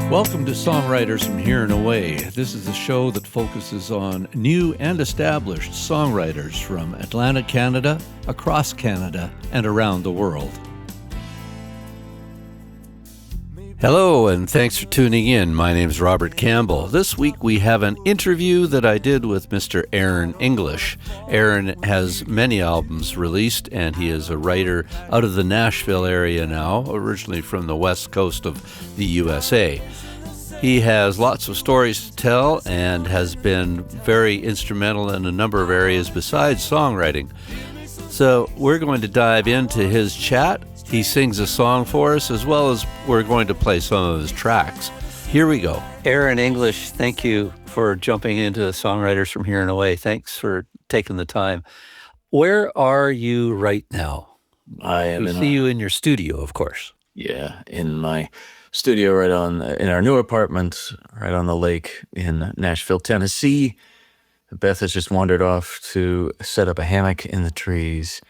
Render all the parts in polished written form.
Welcome to Songwriters from Here and Away. This is a show that focuses on new and established songwriters from Atlantic Canada, across Canada, and around the world. Hello, and thanks for tuning in. My name's Robert Campbell. This week we have an interview that I did with Mr. Aaron English. Aaron has many albums released, and he is a writer out of the Nashville area now, originally from the west coast of the USA. He has lots of stories to tell and has been very instrumental in a number of areas besides songwriting. So we're going to dive into his chat. He sings a song for us, as well as we're going to play some of his tracks. Here we go. Aaron English, thank you for jumping into Songwriters from Here and Away. Thanks for taking the time. Where are you right now? We see you in your studio, of course. Yeah, in my studio in our new apartment right on the lake in Nashville, Tennessee. Beth has just wandered off to set up a hammock in the trees.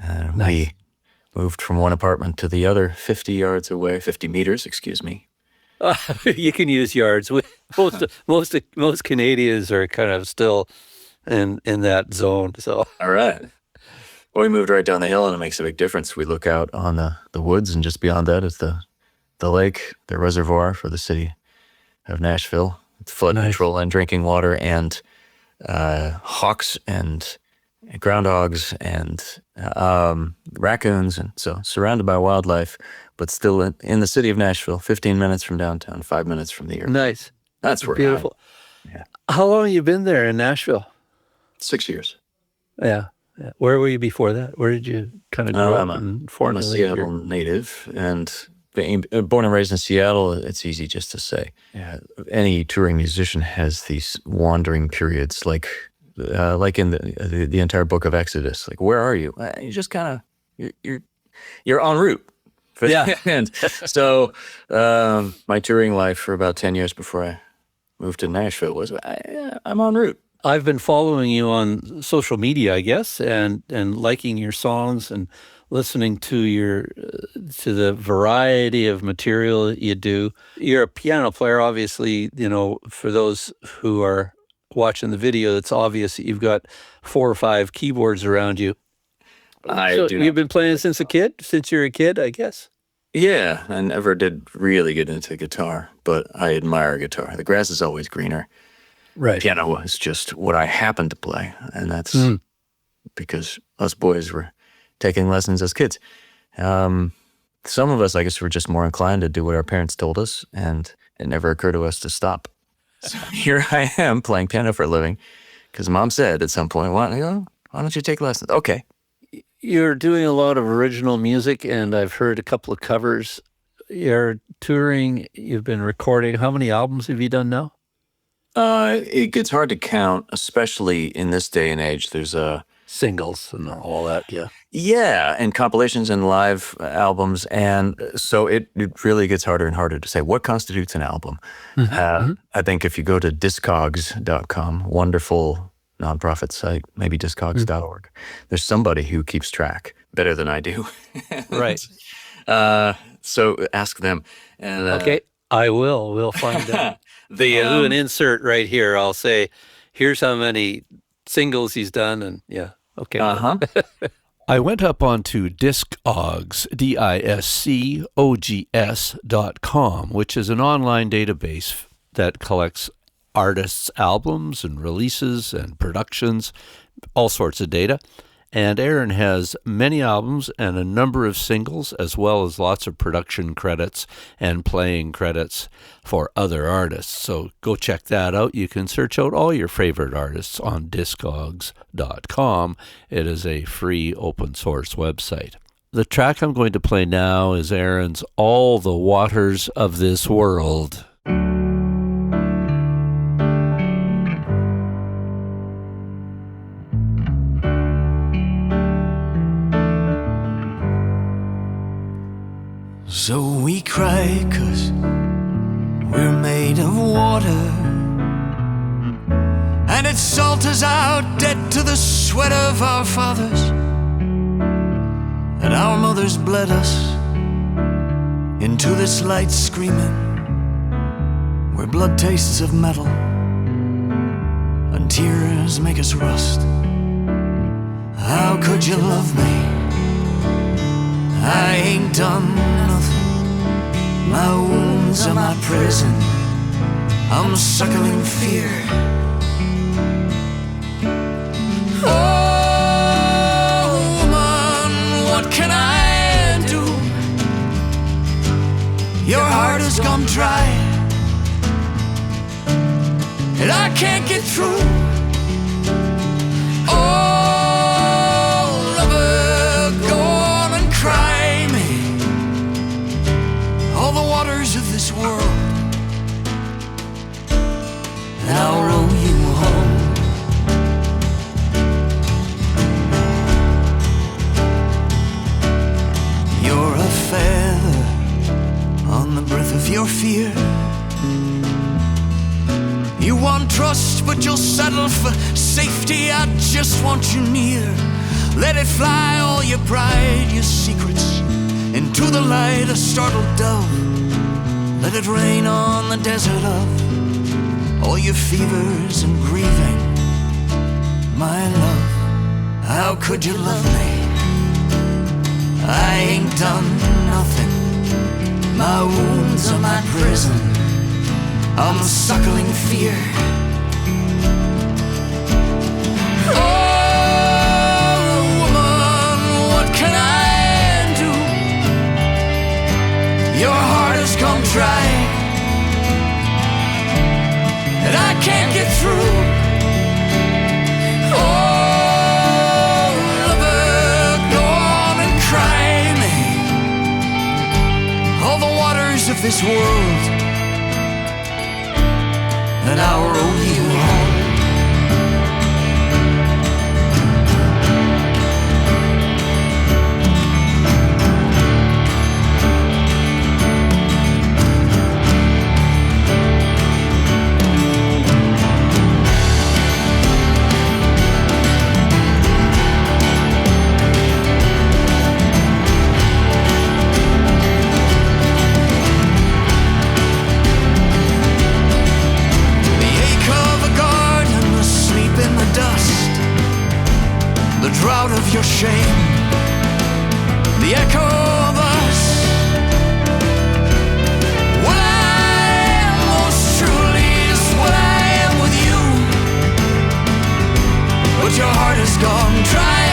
Nice. We moved from one apartment to the other 50 meters, excuse me. You can use yards. Most Canadians are kind of still in that zone. So all right. Well, we moved right down the hill, and it makes a big difference. We look out on the woods, and just beyond that is the lake, the reservoir for the city of Nashville. It's flood control and drinking water, and hawks and groundhogs and raccoons, and so surrounded by wildlife, but still in the city of Nashville, 15 minutes from downtown, 5 minutes from the airport. Nice. That's where beautiful. Yeah. How long have you been there in Nashville? 6 years. Yeah. Where were you before that? Where did you kind of grow up? I'm a Seattle native, and being born and raised in Seattle, it's easy just to say. Yeah, any touring musician has these wandering periods, like in the entire book of Exodus. Like, where are you? You just kind of you're en route. Yeah. And so my touring life for about 10 years before I moved to Nashville was I'm en route. I've been following you on social media, I guess, and liking your songs and listening to the variety of material you do. You're a piano player, obviously. You know, for those who are watching the video, it's obvious that you've got 4 or 5 keyboards around you. You've been playing since you're a kid, I guess. Yeah, I never did really get into guitar, but I admire guitar. The grass is always greener. Right. Piano was just what I happened to play, and that's because us boys were taking lessons as kids. Some of us, I guess, were just more inclined to do what our parents told us, and it never occurred to us to stop. So here I am playing piano for a living because Mom said at some point, why don't you take lessons? Okay. You're doing a lot of original music, and I've heard a couple of covers. You're touring, you've been recording. How many albums have you done now? It gets hard to count, especially in this day and age. There's singles and all that, yeah. Yeah, and compilations and live albums, and so it really gets harder and harder to say what constitutes an album. I think if you go to Discogs.com, wonderful nonprofit site, maybe Discogs.org, there's somebody who keeps track better than I do. Right. So ask them. And, okay, I will. We'll find out. I'll do an insert right here. I'll say, here's how many singles he's done, and yeah, okay. I went up onto Discogs, DISCOGS.com, which is an online database that collects artists' albums and releases and productions, all sorts of data. And Aaron has many albums and a number of singles, as well as lots of production credits and playing credits for other artists. So go check that out. You can search out all your favorite artists on Discogs.com. It is a free open source website. The track I'm going to play now is Aaron's All the Waters of This World. So we cry 'cause we're made of water, and it salt us out dead to the sweat of our fathers, and our mothers bled us into this light screaming blood tastes of metal, and tears make us rust. How could you love me? I ain't done nothing. My wounds are my prison. I'm suckling fear. Oh, woman, what can I do? Your heart has gone dry, and I can't get through. Oh, lover, go on and cry me all the waters of this world, and I'll row you home. You're a feather on the breath of your fear. You want trust, but you'll settle for safety. I just want you near. Let it fly, all your pride, your secrets, into the light, a startled dove. Let it rain on the desert of all your fevers and grieving. My love, how could you love me? I ain't done nothing. My wounds are my prison. I'm suckling fear. Oh, woman, what can I do? Your heart has gone dry, and I can't get through. Oh, lover, go on and cry me all the waters of this world, and I'll row you home. Drought of your shame, the echo of us. What I am most truly is what I am with you, but your heart has gone dry,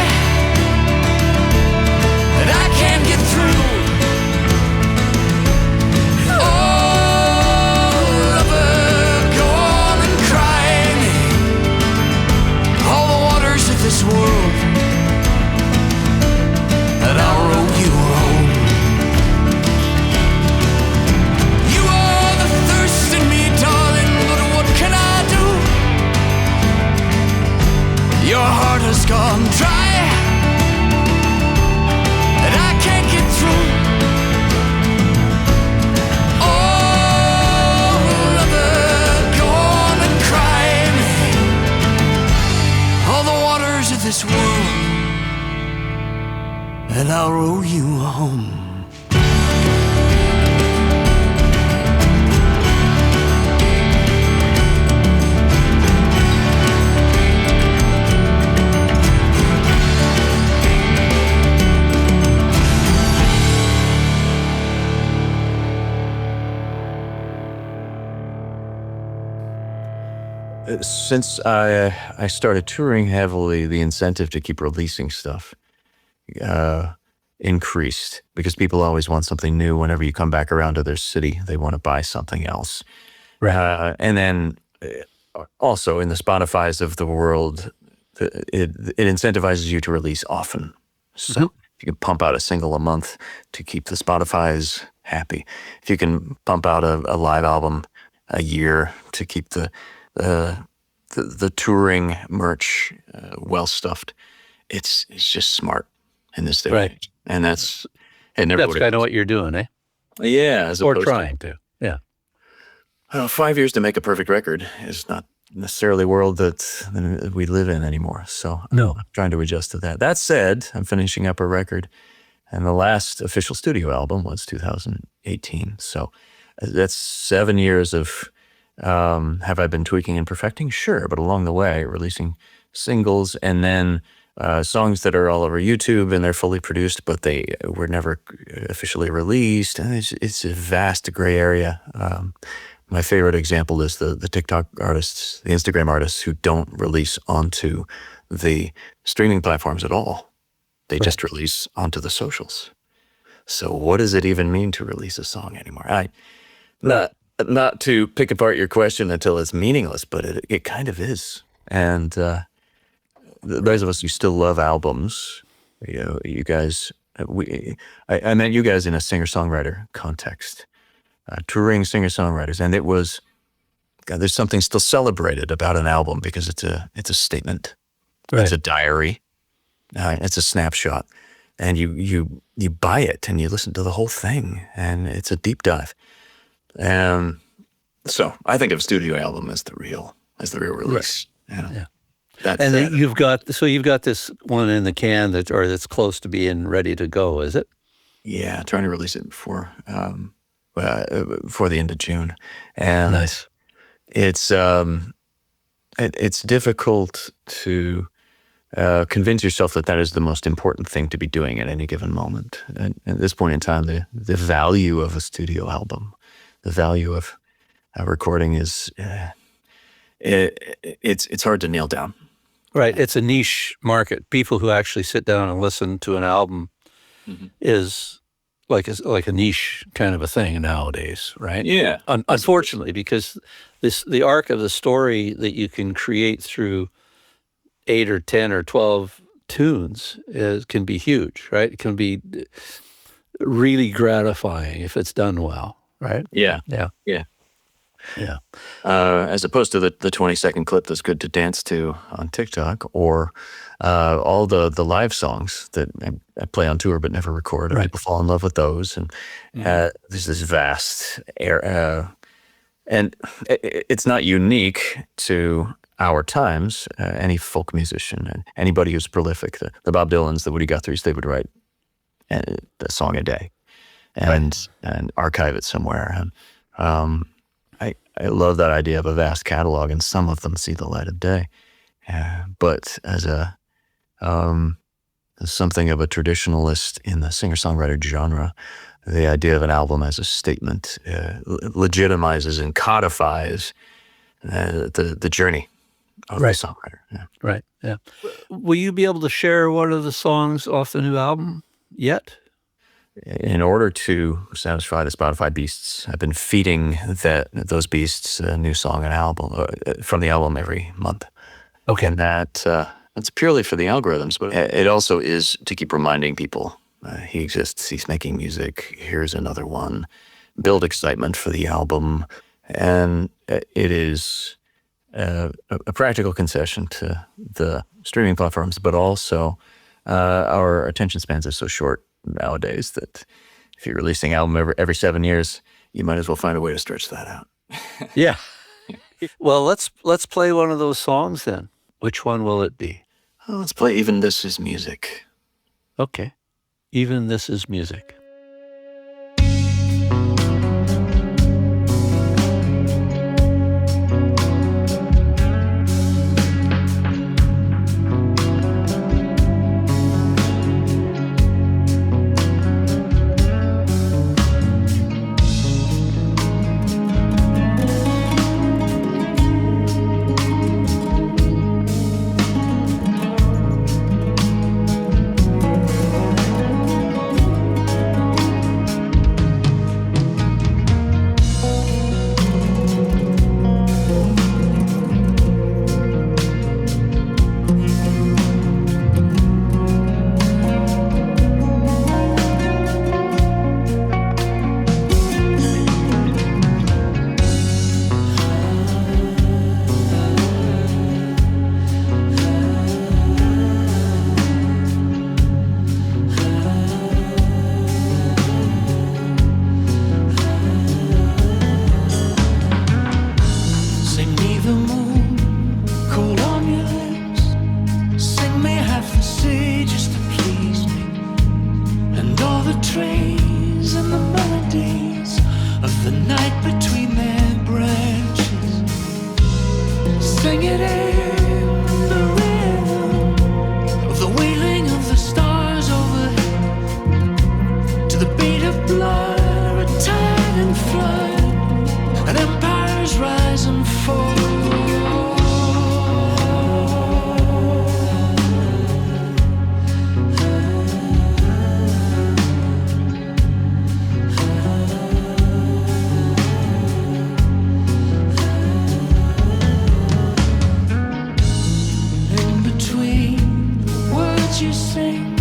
and I can't get through. Oh, lover, go on and cry me all the waters of this world, and I'll row you home. You are the thirst in me, darling, but what can I do? Your heart has gone dry, and I can't get through. Oh, lover, go on and cry me all the waters of this world, and I'll row you home. Since I started touring heavily, the incentive to keep releasing stuff increased, because people always want something new. Whenever you come back around to their city, they want to buy something else. Right. And then also in the Spotifys of the world, it incentivizes you to release often. So if you can pump out a single a month to keep the Spotifys happy, if you can pump out a live album a year to keep the touring merch well stuffed, it's just smart in this day. Right. And that's kind of what you're doing, eh? Yeah, as Or opposed trying to. Yeah. 5 years to make a perfect record is not necessarily a world that we live in anymore. So No. I'm trying to adjust to that. That said, I'm finishing up a record, and the last official studio album was 2018. So that's 7 years of Have I been tweaking and perfecting? Sure, but along the way, releasing singles and then songs that are all over YouTube and they're fully produced, but they were never officially released. And it's a vast gray area. My favorite example is the TikTok artists, the Instagram artists who don't release onto the streaming platforms at all. They just release onto the socials. So what does it even mean to release a song anymore? Not to pick apart your question until it's meaningless, but it kind of is. And those of us who still love albums, you guys, I met you guys in a singer-songwriter context, touring singer-songwriters, and it was, God, there's something still celebrated about an album because it's a statement, it's a diary, it's a snapshot, and you buy it and you listen to the whole thing, and it's a deep dive. So I think of studio album as the real release. Right. Yeah. And then you've got this one in the can that's close to being ready to go, is it? Yeah, trying to release it before the end of June. And nice. It's difficult to convince yourself that is the most important thing to be doing at any given moment. And at this point in time, the value of a studio album, the value of a recording is it's hard to nail down. Right, it's a niche market. People who actually sit down and listen to an album is like a niche kind of a thing nowadays, right? Yeah. Unfortunately, because the arc of the story that you can create through 8 or 10 or 12 tunes can be huge, right? It can be really gratifying if it's done well, right? Yeah. Yeah. Yeah. Yeah. As opposed to the 20-second clip that's good to dance to on TikTok, or all the live songs that I play on tour but never record. Right. People fall in love with those, and there's this vast air, and it's not unique to our times. Any folk musician and anybody who's prolific, the Bob Dylans, the Woody Guthries, they would write a song a day and archive it somewhere. And I love that idea of a vast catalog, and some of them see the light of day. But as something of a traditionalist in the singer-songwriter genre, the idea of an album as a statement legitimizes and codifies the journey of the songwriter. Yeah. Right, yeah. Will you be able to share one of the songs off the new album yet? In order to satisfy the Spotify beasts, I've been feeding those beasts a new song and album from the album every month. Okay. And that's purely for the algorithms, but it also is to keep reminding people he exists, he's making music, here's another one, build excitement for the album. And it is a practical concession to the streaming platforms, but also our attention spans are so short nowadays that if you're releasing an album every 7 years, you might as well find a way to stretch that out. Yeah. Well, let's play one of those songs then. Which one will it be? Oh, let's play Even This Is Music. Okay. Even This Is Music. sing it in the rhythm of the wailing of the stars overhead, to the beat of blood, a tide and flood, and empires rise and fall. You sing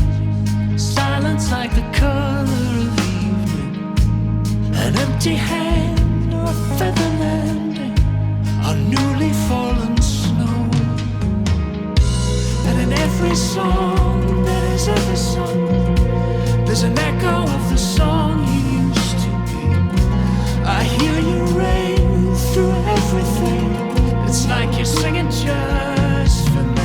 silence like the color of evening, an empty hand or a feather landing on newly fallen snow. And in every song that is ever sung, there's an echo of the song you used to be. I hear you rain through everything. It's like you're singing just for me.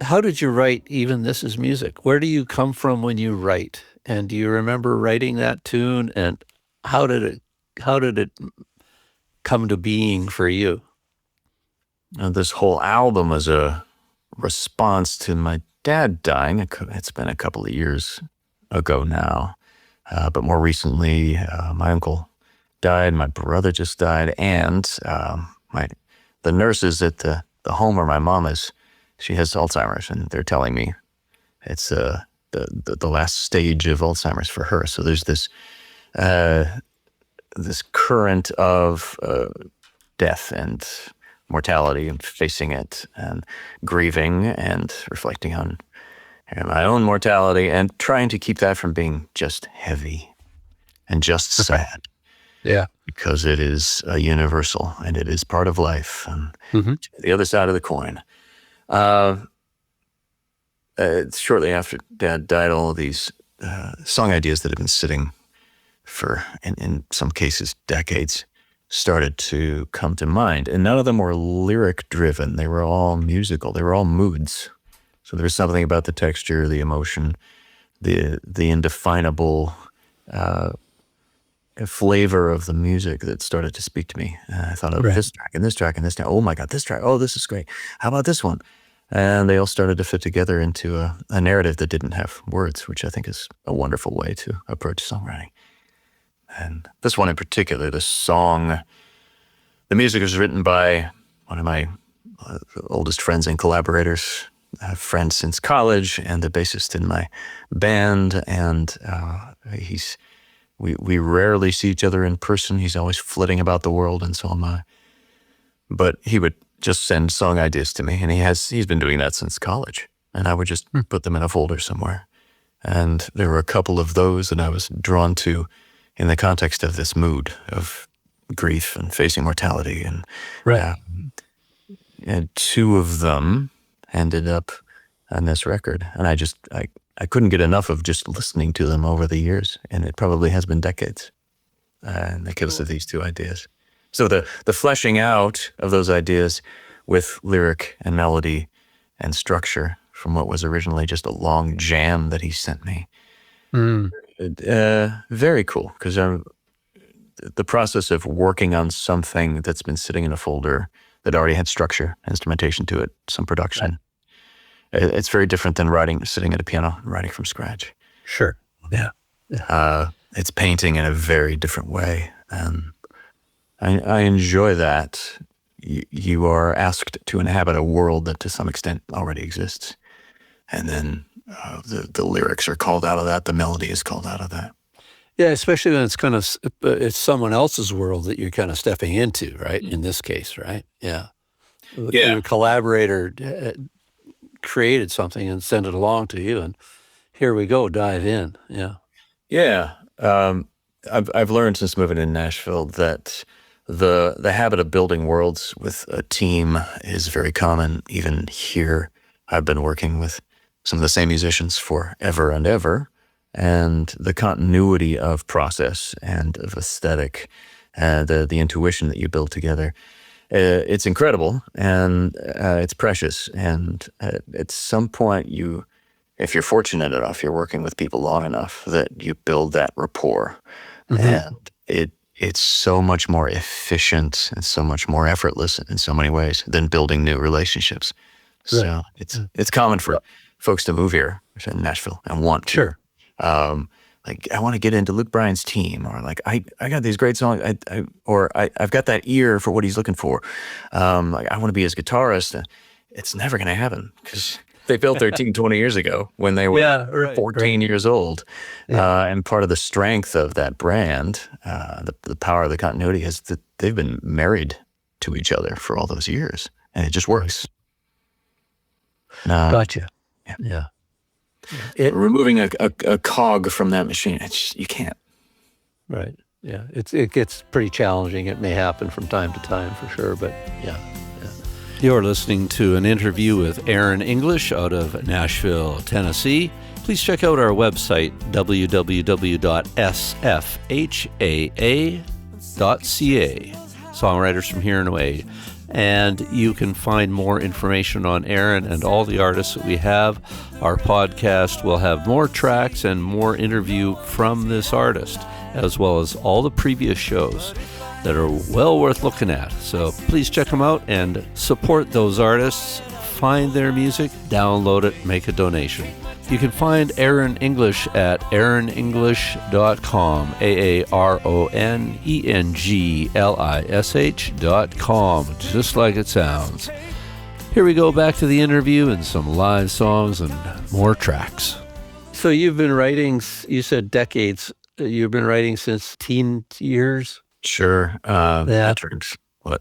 How did you write Even This Is Music? Where do you come from when you write? And do you remember writing that tune? And how did it come to being for you? This whole album is a response to my dad dying. It's been a couple of years ago now. But more recently, my uncle died, my brother just died, and the nurses at the home where my mom is, she has Alzheimer's, and they're telling me it's the last stage of Alzheimer's for her. So there's this current of death and mortality and facing it and grieving and reflecting on my own mortality and trying to keep that from being just heavy and just sad. Yeah. Because it is universal and it is part of life and the other side of the coin. Shortly after Dad died, all of these song ideas that had been sitting for, in some cases, decades, started to come to mind. And none of them were lyric-driven. They were all musical. They were all moods. So there was something about the texture, the emotion, the indefinable flavor of the music that started to speak to me. I thought of this track and this track and this track. Oh my God, this track. Oh, this is great. How about this one? And they all started to fit together into a narrative that didn't have words, which I think is a wonderful way to approach songwriting. And this one in particular, the song, the music was written by one of my oldest friends and collaborators, a friend since college, and the bassist in my band. And we rarely see each other in person. He's always flitting about the world, and so am I. But he would just send song ideas to me, and he's been doing that since college. And I would just put them in a folder somewhere. And there were a couple of those that I was drawn to in the context of this mood of grief and facing mortality. And two of them ended up on this record. And I couldn't get enough of just listening to them over the years. And it probably has been decades. And because of these two ideas. So the fleshing out of those ideas with lyric and melody and structure from what was originally just a long jam that he sent me. Very cool, because the process of working on something that's been sitting in a folder that already had structure, instrumentation to it, some production. It's very different than sitting at a piano, writing from scratch. Sure. Yeah. It's painting in a very different way. And I enjoy that. You are asked to inhabit a world that to some extent already exists. And then the lyrics are called out of that. The melody is called out of that. Yeah, especially when it's kind of it's someone else's world that you're kind of stepping into, right? In this case, right? Yeah. Your collaborator created something and sent it along to you, and here we go, dive in. Yeah. Yeah. I've learned since moving to Nashville that the habit of building worlds with a team is very common. Even here, I've been working with some of the same musicians for ever and ever, and the continuity of process and of aesthetic, the intuition that you build together, it's incredible, and it's precious. And at some point, if you're fortunate enough, you're working with people long enough that you build that rapport, and it's so much more efficient and so much more effortless in so many ways than building new relationships. So it's common for folks to move here in Nashville and want to. Sure. Like, I want to get into Luke Bryan's team, or like, I got these great songs, I've got that ear for what he's looking for. Like, I want to be his guitarist. It's never going to happen because they built their team 20 years ago when they were 14 years old. And part of the strength of that brand, the power of the continuity, is that they've been married to each other for all those years, and it just works. Gotcha. Yeah. Removing a cog from that machine, you can't. Right. Yeah. It gets pretty challenging. It may happen from time to time for sure, but yeah. You're listening to an interview with Aaron English out of Nashville, Tennessee. Please check out our website, www.SFHAA.ca, Songwriters from Here and Away. And you can find more information on Aaron and all the artists that we have. Our podcast will have more tracks and more interview from this artist, as well as all the previous shows that are well worth looking at. So please check them out and support those artists. Find their music, download it, make a donation. You can find Aaron English at aaronenglish.com, AARONENGLISH.com, just like it sounds. Here we go back to the interview and some live songs and more tracks. So you've been writing, you said decades, you've been writing since teen years? Sure. I turned,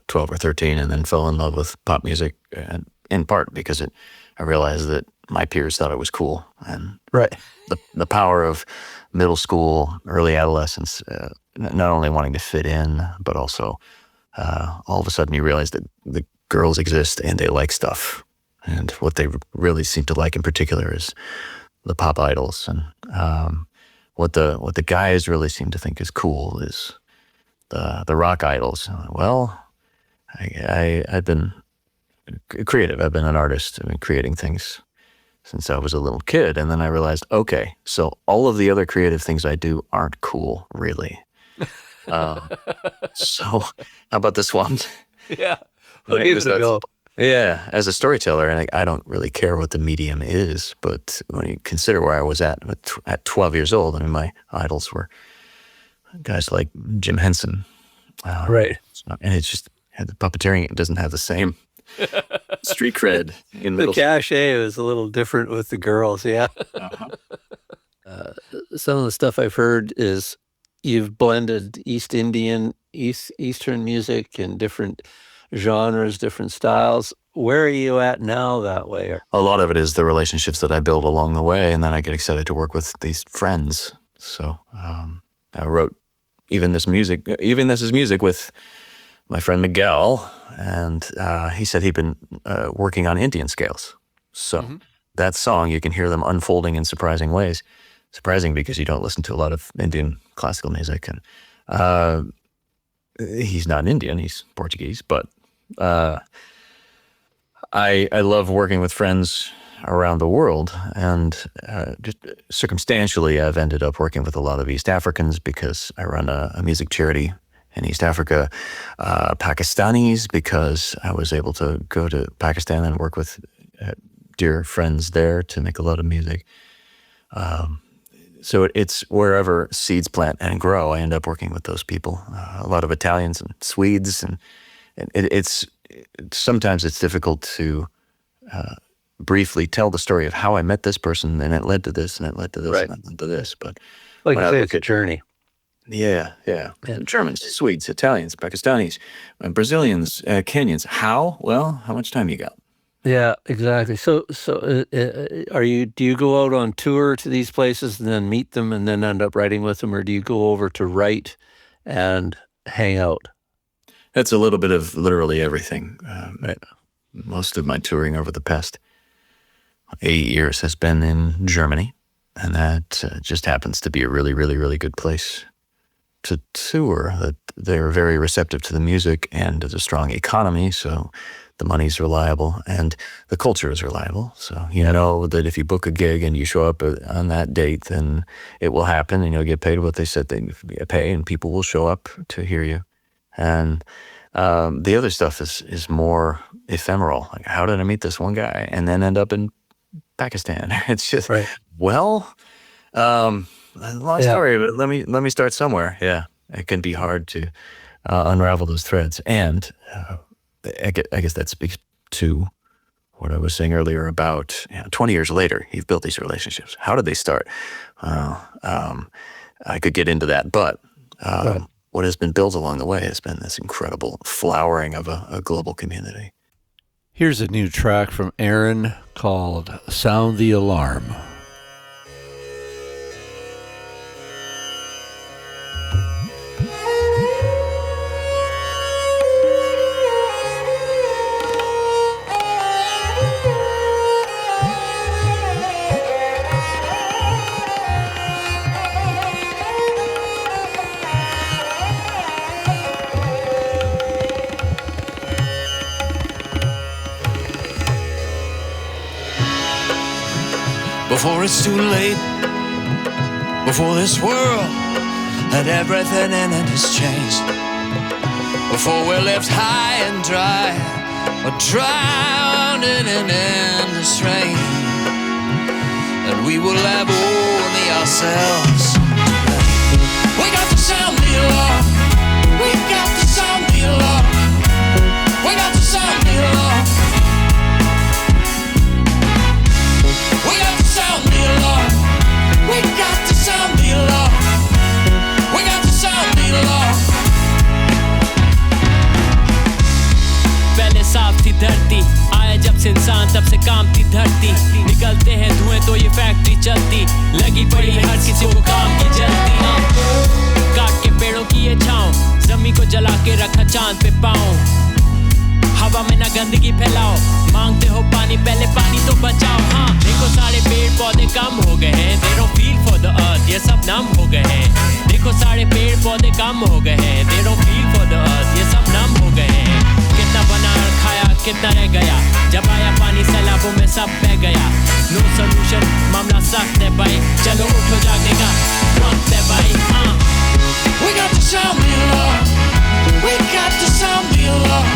12 or 13, and then fell in love with pop music, and in part because I realized that my peers thought it was cool. And the power of middle school, early adolescence, not only wanting to fit in, but also all of a sudden you realize that the girls exist and they like stuff. And what they really seem to like in particular is the pop idols. And what the guys really seem to think is cool is the rock idols. Well, I've been creative. I've been an artist. I've been creating things since I was a little kid. And then I realized, okay, so all of the other creative things I do aren't cool, really. So how about this one? Yeah. We'll give it a go. Yeah, as a storyteller, and I don't really care what the medium is, but when you consider where I was at 12 years old, I mean, my idols were guys like Jim Henson. Right. And it's just, the puppeteering doesn't have the same street cred in middle. The cachet was a little different with the girls, yeah. Some of the stuff I've heard is you've blended Eastern music and different genres, different styles. Where are you at now that way? A lot of it is the relationships that I build along the way, and then I get excited to work with these friends. So I wrote Even This Is Music with my friend Miguel, and he said he'd been working on Indian scales. So that song, you can hear them unfolding in surprising ways. Surprising because you don't listen to a lot of Indian classical music. And he's not Indian, he's Portuguese. But I love working with friends around the world. And just circumstantially, I've ended up working with a lot of East Africans because I run a music charity in East Africa, Pakistanis, because I was able to go to Pakistan and work with dear friends there to make a lot of music. So it's wherever seeds plant and grow, I end up working with those people. A lot of Italians and Swedes, and sometimes it's difficult to briefly tell the story of how I met this person, and it led to this, and it led to this, and it led to this. But like I say, it's a journey. Yeah. Germans, Swedes, Italians, Pakistanis, Brazilians, Kenyans. How? Well, how much time you got? Yeah, exactly. So, do you go out on tour to these places and then meet them and then end up writing with them, or do you go over to write and hang out? That's a little bit of literally everything. Right. Most of my touring over the past 8 years has been in Germany, and that just happens to be a really, really, really good place to tour. That they're very receptive to the music, and there's a strong economy, so the money's reliable and the culture is reliable. So you know that if you book a gig and you show up on that date, then it will happen, and you'll get paid what they said they'd pay, and people will show up to hear you. And the other stuff is more ephemeral. Like, how did I meet this one guy and then end up in Pakistan? It's just right. Well, long story, but let me start somewhere. Yeah, it can be hard to unravel those threads, and I guess that speaks to what I was saying earlier about 20 years later, you've built these relationships. How did they start? I could get into that, but what has been built along the way has been this incredible flowering of a global community. Here's a new track from Aaron called Sound the Alarm. Before it's too late, before this world and everything in it has changed, before we're left high and dry or drowned in an endless rain, and we will have only ourselves. We got to sound the alarm. We got to sound the alarm. We got to sound the alarm. We got to sound the alarm. We got to sound the alarm. We got to sound the alarm. पहले साफ थी धरती, आया जब से इंसान तब से काम थी धरती. निकलते हैं धुएं तो ये फैक्ट्री चलती, लगी पड़ी हर किसी को काम की जल्दी. काट के पेड़ों की ये छांव, जमीन को जला के रखा चांद पे पाँव. हवा में ना गंदगी फैलाओ, मांगते हो पानी पहले पानी तो बचाओ. हाँ देखो सारे पेड़ पौधे कम हो गए हैं, they don't feel for the earth, ये सब नम हो गए हैं. देखो सारे पेड़ पौधे कम हो गए हैं, they don't feel for the earth, ये सब नम हो गए हैं. कितना बना और खाया कितना रह गया, जब आया पानी सैलाबों में सब बह गया. नो सॉल्यूशन मामला सख्त है भाई, चलो उठो जागने का वक्त है भाई. We got to sound the alarm. We got to sound the alarm.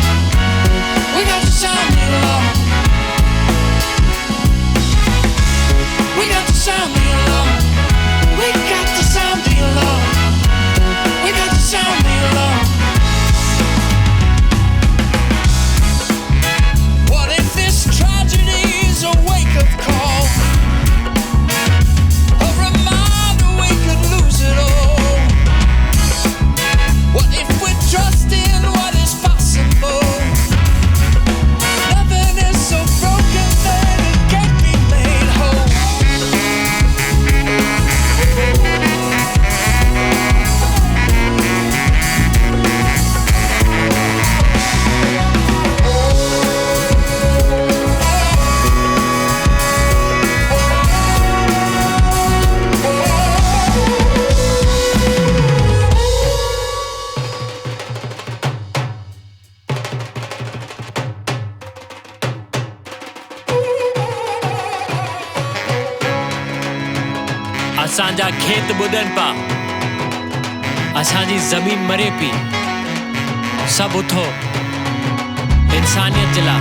We got to sound the alarm. We got to sound the alarm. We got to sound the alarm. We got to sound the alarm. What if this tragedy's a wake-up call? A reminder we could lose it all. What if we trust in what is possible? Nothing is so broken that it can't be made whole. असांजा खेत बुदन पा, असांजी जमीन मरे P. सब उठो, इंसानियत जला,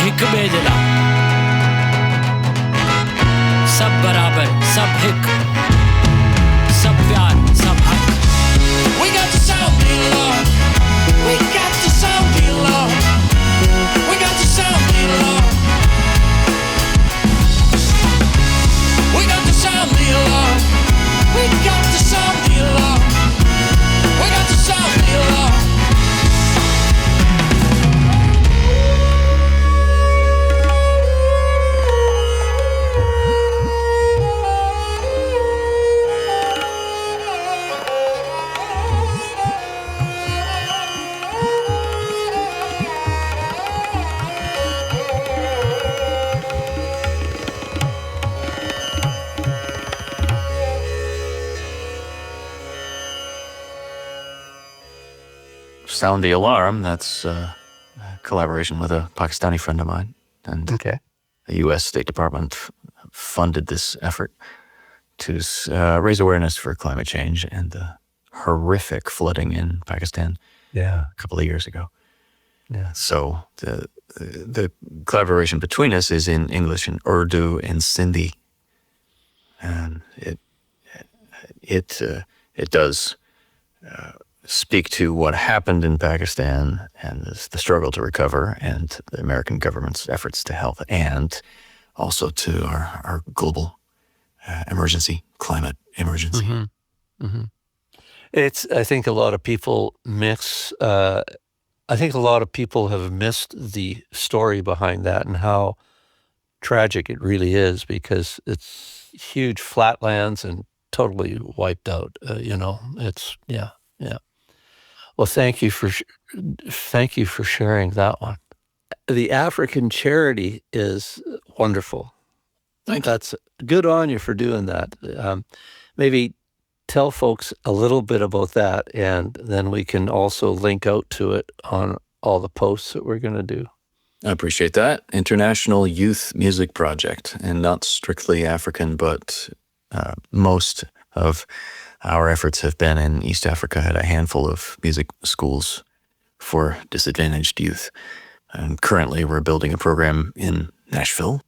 हिक बे जला. सब बराबर, सब हिक, सब प्यार, सब हक. We got to sound the alarm. We got to sound the alarm. We got to sound the alarm. We got to sound the alarm. We got to sound the alarm. Sound the Alarm, that's a collaboration with a Pakistani friend of mine. And Okay. the U.S. State Department funded this effort to raise awareness for climate change and the horrific flooding in Pakistan Yeah. a couple of years ago. Yeah. So the collaboration between us is in English and Urdu and Sindhi, and it does speak to what happened in Pakistan and the struggle to recover, and the American government's efforts to help, and also to our global emergency, climate emergency. Mm-hmm. Mm-hmm. I think a lot of people I think a lot of people have missed the story behind that and how tragic it really is, because it's huge flatlands and totally wiped out. It's yeah. Well, thank you for sharing that one. The African charity is wonderful. Thank you. That's good on you for doing that. Maybe tell folks a little bit about that, and then we can also link out to it on all the posts that we're going to do. I appreciate that. International Youth Music Project, and not strictly African, but most of our efforts have been in East Africa at a handful of music schools for disadvantaged youth. And currently we're building a program in Nashville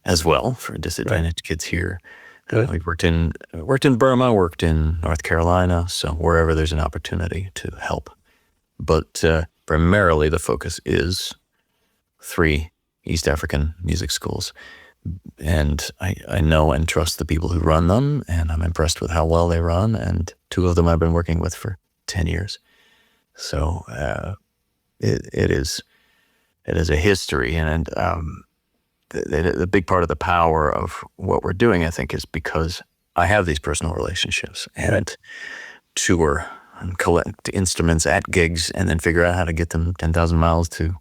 as well for disadvantaged kids here. We've worked in Burma, worked in North Carolina, so wherever there's an opportunity to help. But primarily the focus is 3 East African music schools. And I know and trust the people who run them, and I'm impressed with how well they run, and 2 of them I've been working with for 10 years. So it is a history, and the big part of the power of what we're doing, I think, is because I have these personal relationships and tour and collect instruments at gigs and then figure out how to get them 10,000 miles to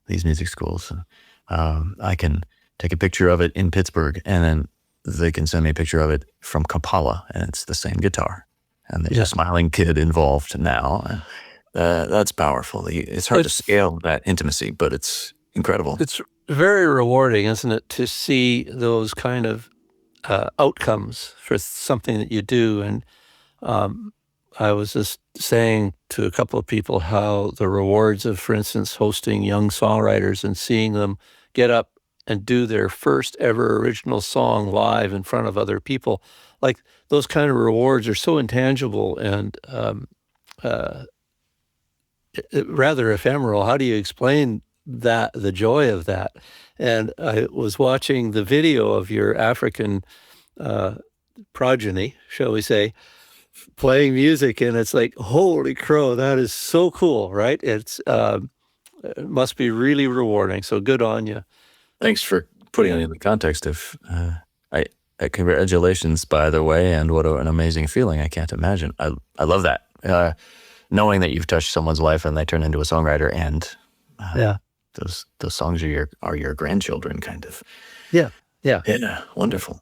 these music schools. I can take a picture of it in Pittsburgh, and then they can send me a picture of it from Kampala, and it's the same guitar. And there's a smiling kid involved now. And that's powerful. It's hard to scale that intimacy, but it's incredible. It's very rewarding, isn't it, to see those kind of outcomes for something that you do. And I was just saying to a couple of people how the rewards of, for instance, hosting young songwriters and seeing them get up and do their first ever original song live in front of other people, like those kind of rewards are so intangible and rather ephemeral. How do you explain that, the joy of that? And I was watching the video of your African progeny, shall we say, playing music, and it's like, holy crow, that is so cool, right? It must be really rewarding. So good on you. Thanks for putting it in the context of, congratulations, by the way, and what an amazing feeling. I can't imagine. I love that. Knowing that you've touched someone's life and they turn into a songwriter, and those songs are your grandchildren, kind of. Yeah. Wonderful.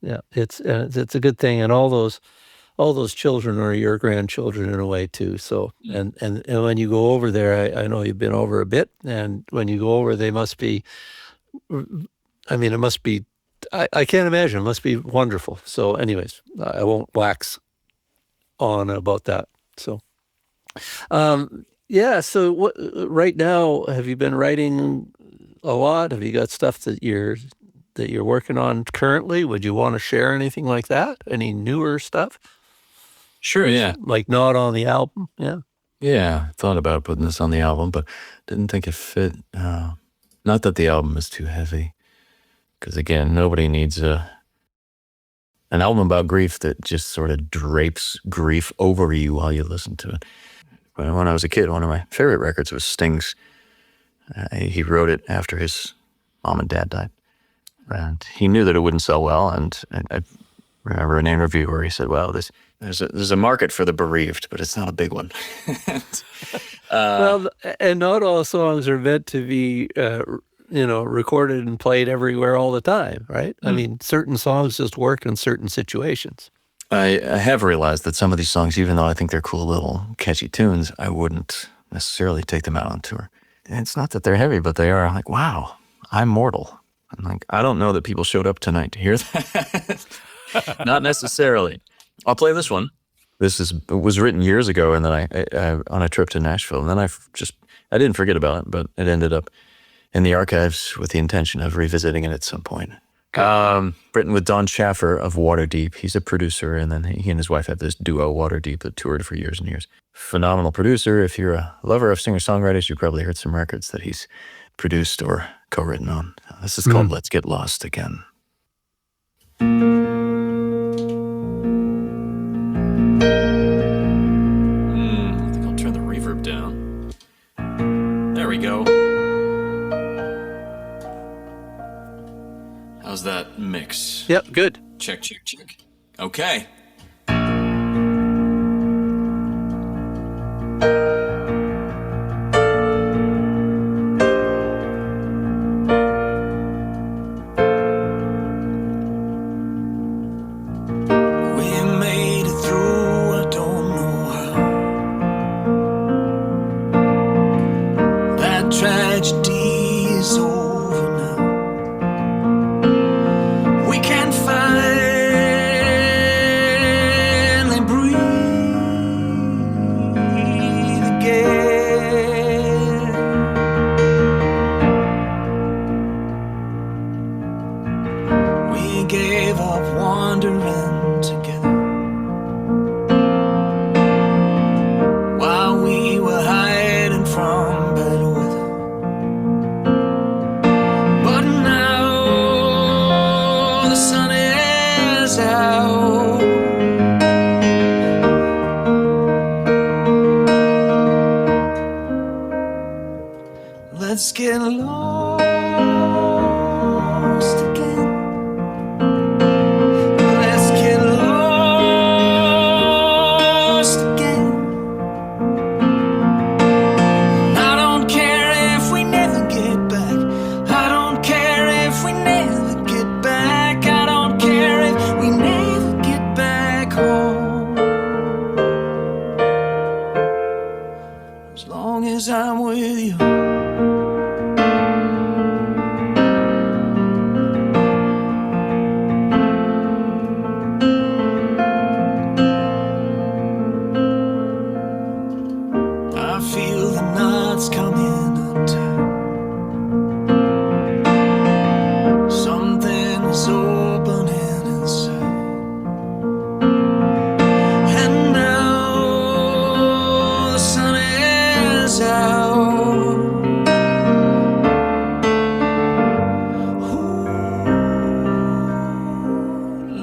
Yeah, it's a good thing, and all those children are your grandchildren in a way too. So, and when you go over there, I know you've been over a bit, and when you go over, they must be. I mean, it must be. I can't imagine. It must be wonderful. So, anyways, I won't wax on about that. So, So, what right now? Have you been writing a lot? Have you got stuff that you're working on currently? Would you want to share anything like that? Any newer stuff? Sure, yeah. Like not on the album? Yeah. Yeah, I thought about putting this on the album, but didn't think it fit. Not that the album is too heavy, because again, nobody needs an album about grief that just sort of drapes grief over you while you listen to it. When I was a kid, one of my favorite records was Sting's. He wrote it after his mom and dad died. And he knew that it wouldn't sell well, and I remember an interview where he said, well, there's a market for the bereaved, but it's not a big one. Well, and not all songs are meant to be, recorded and played everywhere all the time, right? I mean, certain songs just work in certain situations. I have realized that some of these songs, even though I think they're cool little catchy tunes, I wouldn't necessarily take them out on tour. And it's not that they're heavy, but they are like, wow, I'm mortal. I'm like, I don't know that people showed up tonight to hear that. Not necessarily. I'll play this one. It was written years ago, and then I on a trip to Nashville, and then I didn't forget about it, but it ended up in the archives with the intention of revisiting it at some point. Written with Don Schaffer of Waterdeep. He's a producer, and then he and his wife have this duo, Waterdeep, that toured for years and years. Phenomenal producer. If you're a lover of singer-songwriters, you probably heard some records that he's produced or co-written on. This is called Let's Get Lost Again. I think I'll turn the reverb down. There we go. How's that mix? Yep, good. Check. Okay. Let's get lost again. Let's get lost again. I don't care if we never get back. I don't care if we never get back. I don't care if we never get back home. As long as I'm with you.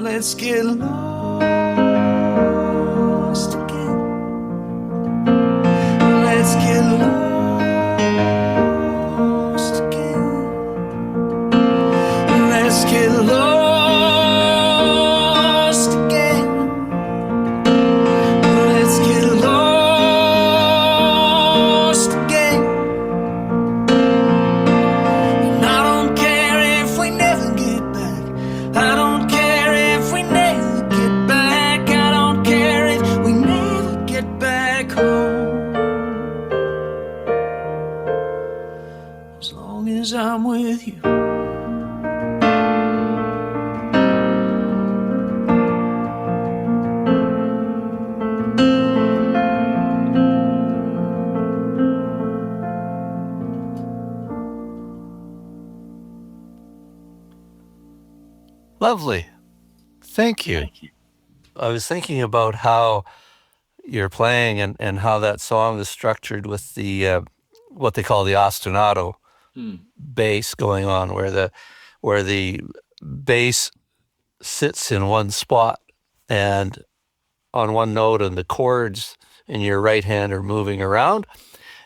Let's get lost again. Let's get lost again. Let's get lost again. Let's get lost again. And I don't care if we never get back. I don't care if we never get back. I don't care if we never get back home. As long as I'm with you. Lovely. Thank you. I was thinking about how you're playing and how that song is structured with the what they call the ostinato bass going on, where the bass sits in one spot and on one note, and the chords in your right hand are moving around,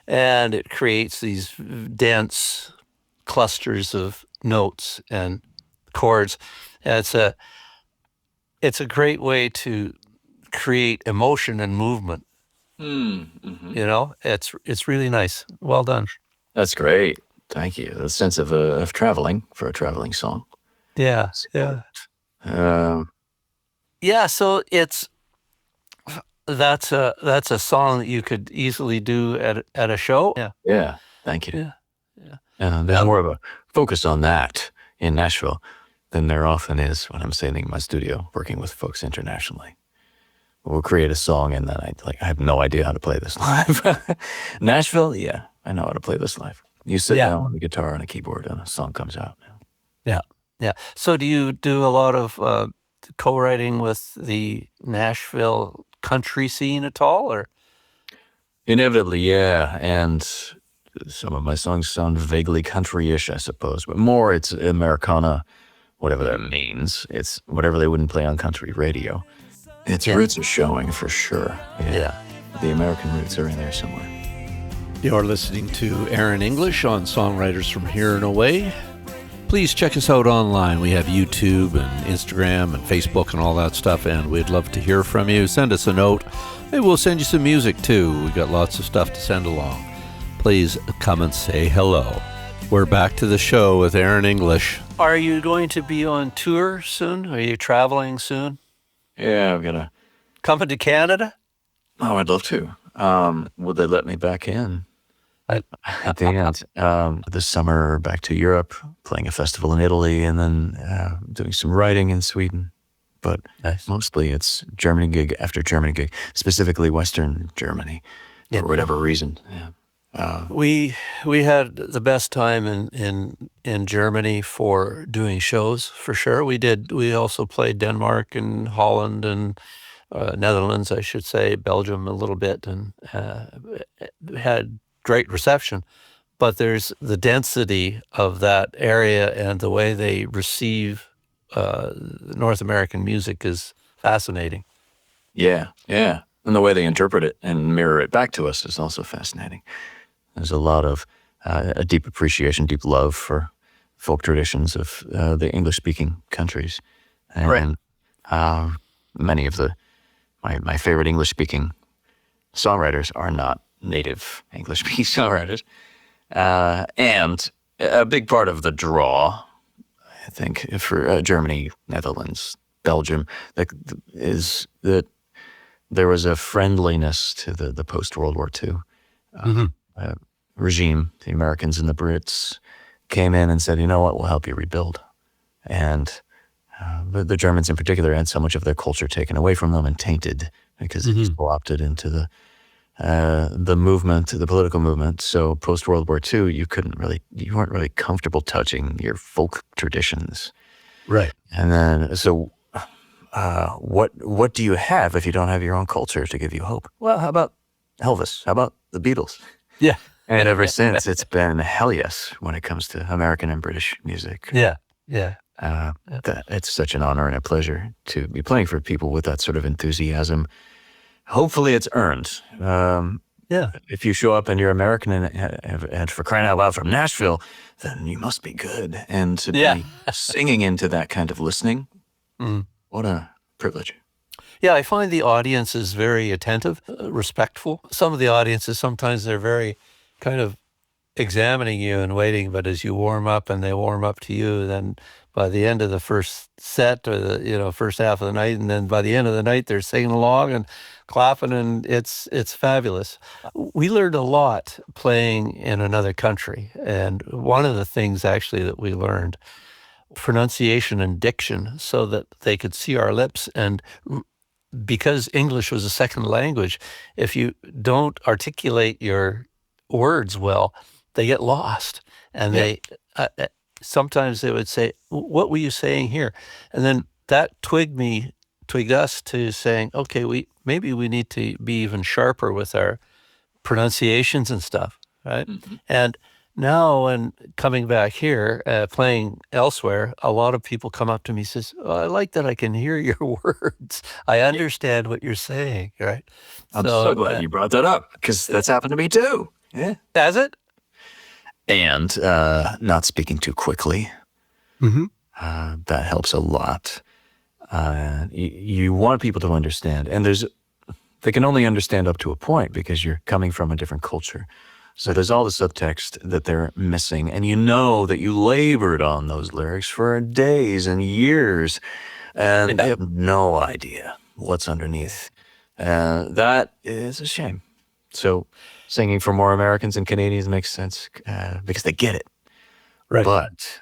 and it creates these dense clusters of notes and chords. And it's a great way to create emotion and movement. Mm-hmm. You know, it's really nice. Well done. That's great. Thank you. The sense of traveling for a traveling song. Yeah, yeah. Yeah, so that's a song that you could easily do at a show. Yeah. Yeah, thank you. Yeah. Yeah. And there's more of a focus on that in Nashville than there often is when I'm sitting in my studio working with folks internationally. We'll create a song and then I have no idea how to play this live. Nashville, yeah, I know how to play this live. You sit down on the guitar and a keyboard and a song comes out. Yeah. Yeah. So do you do a lot of co-writing with the Nashville country scene at all, or? Inevitably, yeah. And some of my songs sound vaguely country-ish, I suppose, but more it's Americana, whatever that means. It's whatever they wouldn't play on country radio. Its roots are showing for sure. Yeah. The American roots are in there somewhere. You're listening to Aaron English on Songwriters from Here and Away. Please check us out online. We have YouTube and Instagram and Facebook and all that stuff, and we'd love to hear from you. Send us a note. Maybe we'll send you some music too. We've got lots of stuff to send along. Please come and say hello. We're back to the show with Aaron English. Are you going to be on tour soon? Are you traveling soon? Yeah, I've got to... Coming to Canada? Oh, I'd love to. Would they let me back in? At the end. This summer, back to Europe, playing a festival in Italy, and then doing some writing in Sweden. But mostly it's Germany gig after Germany gig, specifically Western Germany, for whatever reason. Yeah. We had the best time in Germany for doing shows, for sure. We also played Denmark and Holland and Netherlands, I should say, Belgium a little bit, and had great reception. But there's the density of that area and the way they receive North American music is fascinating. Yeah. And the way they interpret it and mirror it back to us is also fascinating. There's a lot of a deep appreciation, deep love for folk traditions of the English-speaking countries. And many of my favorite English-speaking songwriters are not native English-speaking songwriters. And a big part of the draw, I think, for Germany, Netherlands, Belgium, is that there was a friendliness to the post-World War II regime. The Americans and the Brits came in and said, you know what, we'll help you rebuild. And the Germans in particular had so much of their culture taken away from them and tainted because it was co-opted into the movement, the political movement. So post-World War II, you weren't really comfortable touching your folk traditions. Right. And then, so what do you have if you don't have your own culture to give you hope? Well, how about Elvis? How about the Beatles? Yeah. And ever since, it's been hell yes when it comes to American and British music. Yeah. It's such an honor and a pleasure to be playing for people with that sort of enthusiasm. Hopefully it's earned. If you show up and you're American and for crying out loud from Nashville, then you must be good. And to be singing into that kind of listening, what a privilege. Yeah, I find the audience is very attentive, respectful. Some of the audiences, sometimes they're very kind of examining you and waiting, but as you warm up and they warm up to you, then by the end of the first set or the first half of the night, and then by the end of the night they're singing along and clapping, and it's fabulous. We learned a lot playing in another country, and one of the things actually that we learned, pronunciation and diction, so that they could see our lips. And because English was a second language, if you don't articulate your words well, they get lost. And they sometimes they would say, what were you saying here? And then that twigged us to saying, okay, maybe we need to be even sharper with our pronunciations and stuff, right? And now when coming back here, playing elsewhere, a lot of people come up to me and says, I like that I can hear your words. I understand what you're saying, right? I'm so glad you brought that up, because that's happened to me too. Yeah. Has it? And not speaking too quickly. That helps a lot. You want people to understand, and they can only understand up to a point because you're coming from a different culture. So there's all the subtext that they're missing, and you know that you labored on those lyrics for days and years, and they have no idea what's underneath That is a shame. So singing for more Americans and Canadians makes sense because they get it. Right. But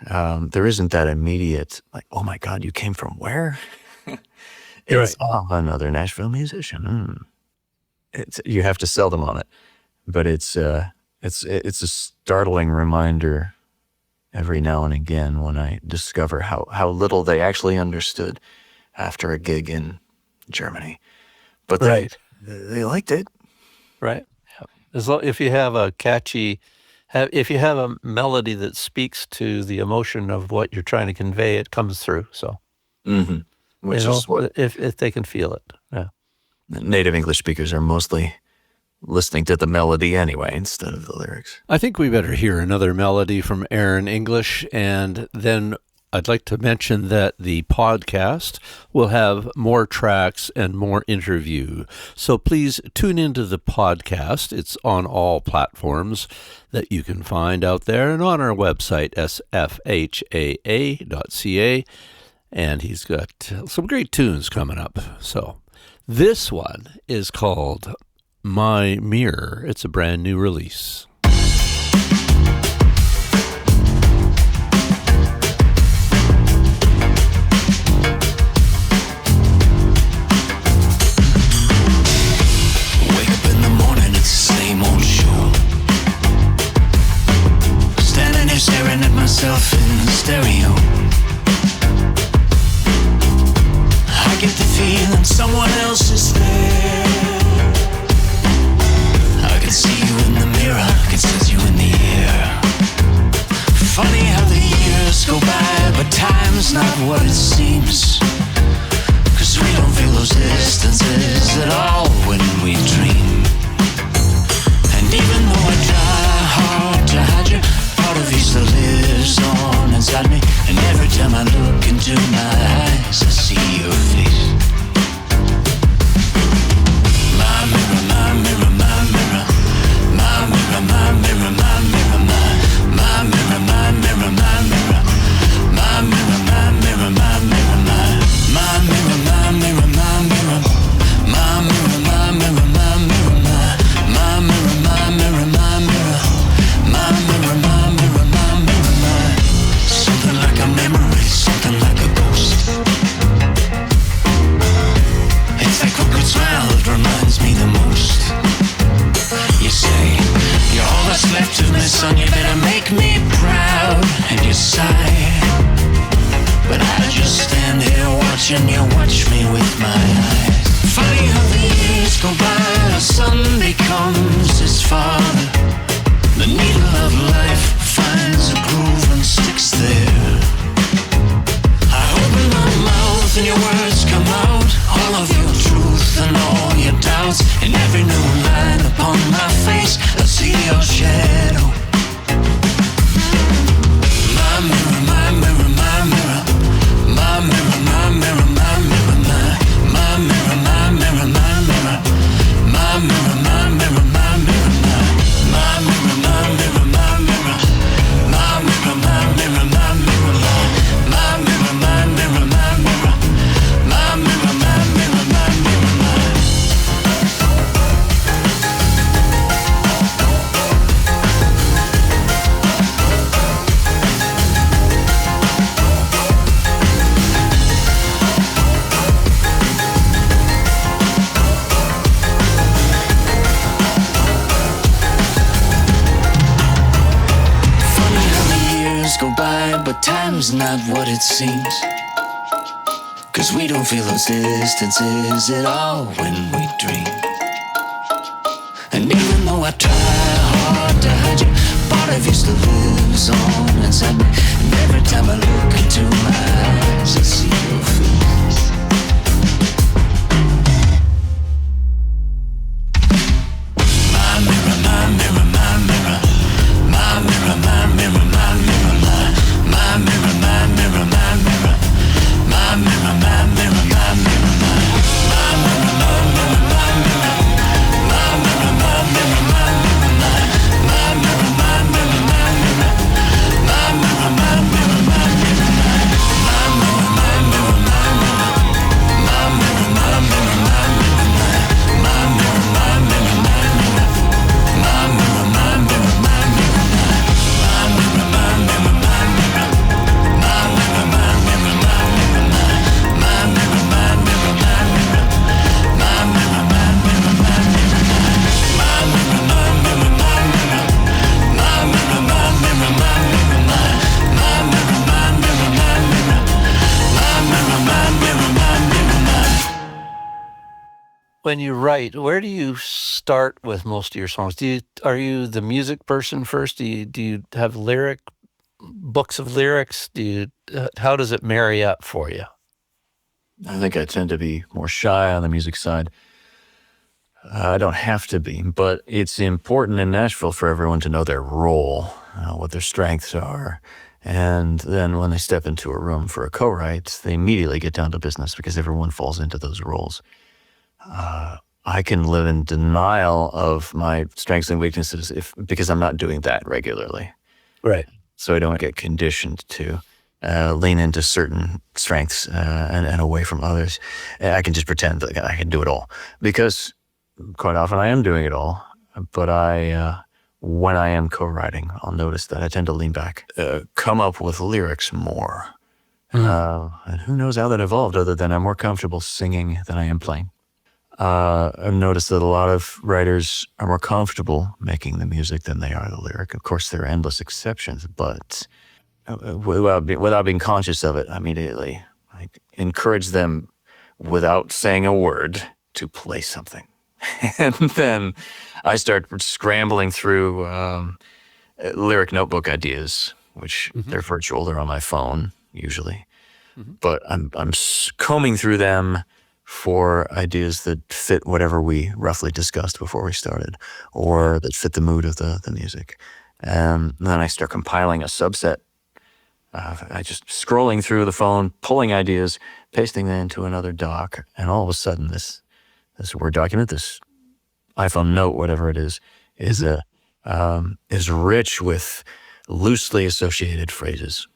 there isn't that immediate, like, oh my God, you came from where? It's another Nashville musician. You have to sell them on it. But it's a startling reminder every now and again when I discover how little they actually understood after a gig in Germany. But they liked it. Right. If you have a catchy, if you have a melody that speaks to the emotion of what you're trying to convey, it comes through. So, which is what if they can feel it. Yeah. Native English speakers are mostly listening to the melody anyway instead of the lyrics. I think we better hear another melody from Aaron English, and then I'd like to mention that the podcast will have more tracks and more interview. So please tune into the podcast. It's on all platforms that you can find out there and on our website, SFHAA.ca. And he's got some great tunes coming up. So this one is called My Mirror. It's a brand new release. Staring at myself in the stereo, I get the feeling someone else is there. I can see you in the mirror, I can sense you in the air. Funny how the years go by, but time's not what it seems. 'Cause we don't feel those distances at all when we dream. And even though I try hard to hide you, part of you still lives on inside me. And every time I look into my eyes, I see your face. My mirror, my mirror, my mirror. My mirror, my mirror, my mirror, my mirror, my mirror, my mirror. My mirror, my mirror, my mirror, my mirror, my mirror, my mirror. My mirror, my mirror, my mirror, my mirror, my mirror, my mirror. My mirror, my mirror, my mirror, my. Something like a memory, something like a ghost. It's that crooked smile that reminds me the most. You say, you're all that's left of me, son, you better make me proud. And you sigh, but I just stand here watching you watch me with my eyes. Funny how the years go by, the son becomes his father. The needle of life finds a groove and sticks there. I open my mouth and your words come out, all of your truth and all your doubts. In every new line upon my face, I see your shadow. My mirror, my mirror, my mirror. My mirror, my mirror, my mirror, my mirror, my mirror, my mirror. My mirror, my mirror, my mirror, my mirror, my mirror, my mirror. My mirror, my mirror, my mirror, my mirror, my mirror, my mirror. My mirror, my mirror, my mirror, my. Funny how the years go by, but time's not what it seems. 'Cause we don't feel those distances at all when we dream. And even though I try hard to hide you, part of you still lives on inside me. And every time I look into my eyes, I see your face. My mirror, my mirror, my mirror. My mirror, my mirror, my mirror, my mirror, my mirror, my mirror. My mirror, my mirror, my mirror, my mirror, my mirror, my mirror. My mirror, my mirror, my mirror, my mirror, my mirror, my mirror. My mirror, my mirror, my mirror, my when you write, where do you start with most of your songs? Are you the music person first? Do you have books of lyrics? How does it marry up for you? I think I tend to be more shy on the music side. I don't have to be, but it's important in Nashville for everyone to know their role, what their strengths are. And then when they step into a room for a co-write, they immediately get down to business because everyone falls into those roles. I can live in denial of my strengths and weaknesses because I'm not doing that regularly. Right. So I don't get conditioned to lean into certain strengths and away from others. I can just pretend that I can do it all because quite often I am doing it all. But when I am co-writing, I'll notice that I tend to lean back, come up with lyrics more. And who knows how that evolved other than I'm more comfortable singing than I am playing. I've noticed that a lot of writers are more comfortable making the music than they are the lyric. Of course, there are endless exceptions, but without being conscious of it, I immediately encourage them without saying a word to play something. And then I start scrambling through lyric notebook ideas, which they're virtual, they're on my phone usually. But I'm combing through them for ideas that fit whatever we roughly discussed before we started, or that fit the mood of the music. And then I start compiling a subset. I just scrolling through the phone, pulling ideas, pasting them into another doc, and all of a sudden this Word document, this iPhone note, whatever it is rich with loosely associated phrases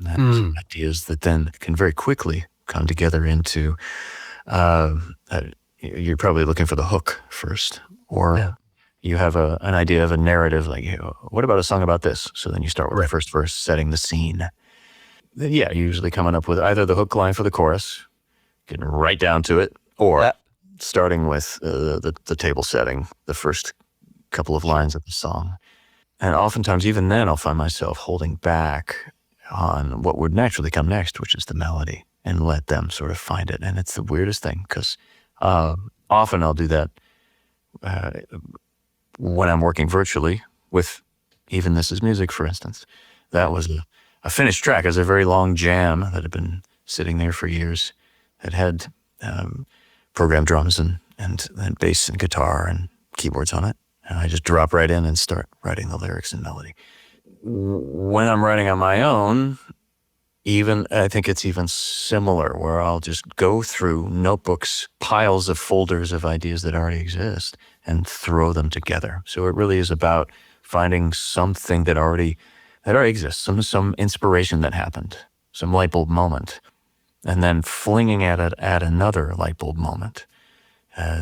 and ideas that then can very quickly come together into. You're probably looking for the hook first, or you have an idea of a narrative, like, what about a song about this? So then you start with the first verse, setting the scene. Yeah, usually coming up with either the hook line for the chorus, getting right down to it, or starting with the table setting, the first couple of lines of the song. And oftentimes, even then, I'll find myself holding back on what would naturally come next, which is the melody, and let them sort of find it. And it's the weirdest thing, because often I'll do that when I'm working virtually with even This Is Music, for instance. That was a finished track. It was a very long jam that had been sitting there for years. It had programmed drums and bass and guitar and keyboards on it. And I just drop right in and start writing the lyrics and melody. When I'm writing on my own, I think it's even similar, where I'll just go through notebooks, piles of folders of ideas that already exist, and throw them together. So it really is about finding something that already exists, some inspiration that happened, some light bulb moment, and then flinging at it at another light bulb moment.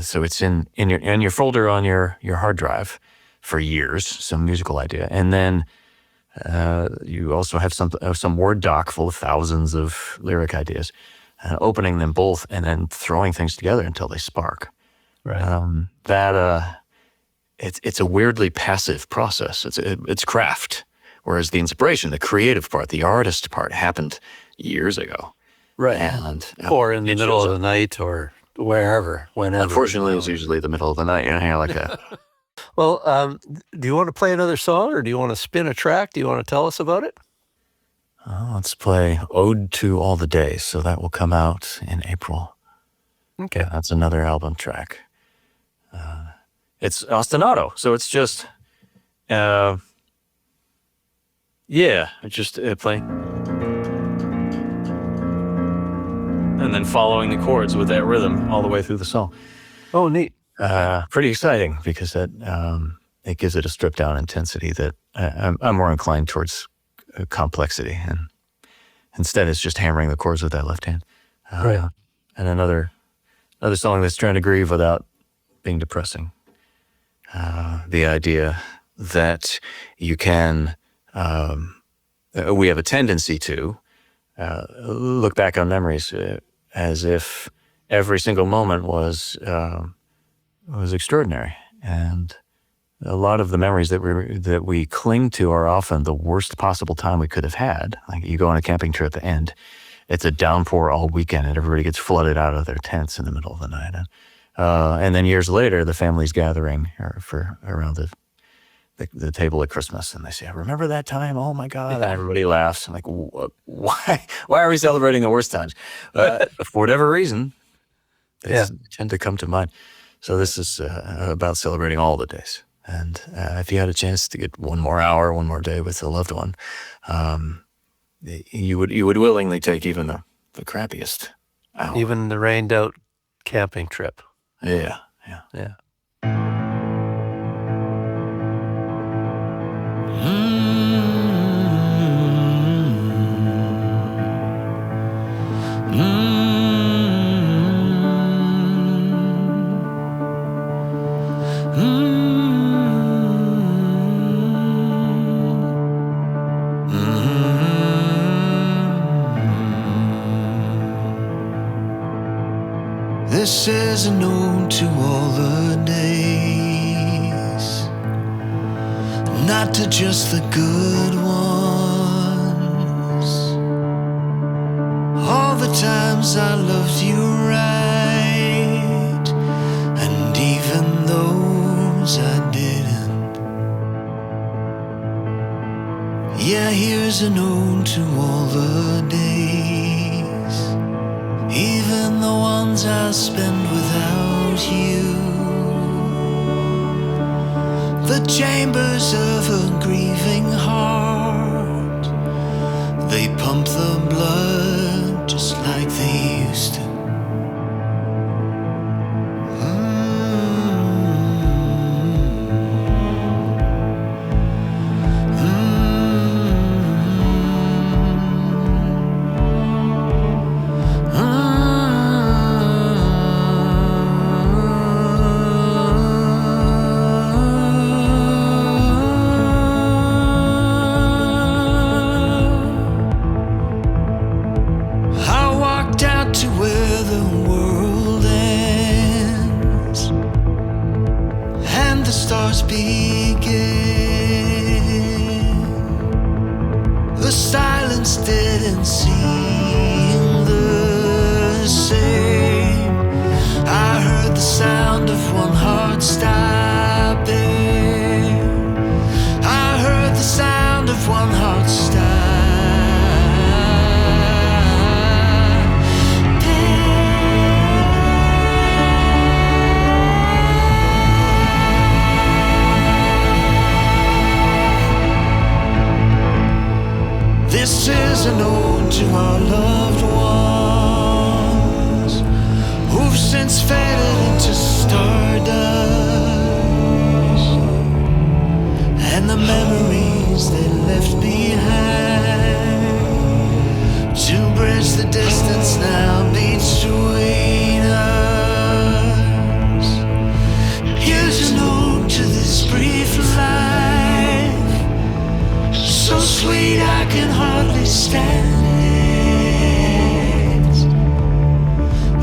So it's in your folder on your hard drive for years, some musical idea, and then you also have some Word doc full of thousands of lyric ideas, opening them both and then throwing things together until they spark. Right. It's a weirdly passive process. It's craft, whereas the inspiration, the creative part, the artist part, happened years ago. Right. Or in the middle of the night, or wherever, whenever. Unfortunately, it's usually the middle of the night, like that. Well, do you want to play another song, or do you want to spin a track? Do you want to tell us about it? Let's play Ode to All the Days. So that will come out in April. Okay. That's another album track. It's ostinato, so it's just, just playing. And then following the chords with that rhythm all the way through the song. Oh, neat. Pretty exciting, because it gives it a stripped down intensity that I'm more inclined towards complexity, and instead it's just hammering the chords with that left hand. Right. And another song that's trying to grieve without being depressing. The idea that you can, we have a tendency to look back on memories as if every single moment was extraordinary, and a lot of the memories that we cling to are often the worst possible time we could have had. Like, you go on a camping trip and it's a downpour all weekend, and everybody gets flooded out of their tents in the middle of the night. And then years later, the family's gathering around the table at Christmas, and they say, "Remember that time? Oh my God!" And everybody laughs. I'm like, "Why? Why are we celebrating the worst times?" For whatever reason, they tend to come to mind. So this is about celebrating all the days. And if you had a chance to get one more hour, one more day with a loved one, you would willingly take even the crappiest hour. Even the rained out camping trip. Yeah. This is an ode to all the days, not to just the good ones. All the times I loved you right, and even those I didn't. Yeah, here's an ode to all the days, even the ones I spend without you. The chambers of a grieving heart, they pump the blood just like they used to. This is an ode to our loved ones who've since faded into stardust, and the memories they left behind to bridge the distance now between us. Here's an ode to this brief life, so sweet I can hardly stand it.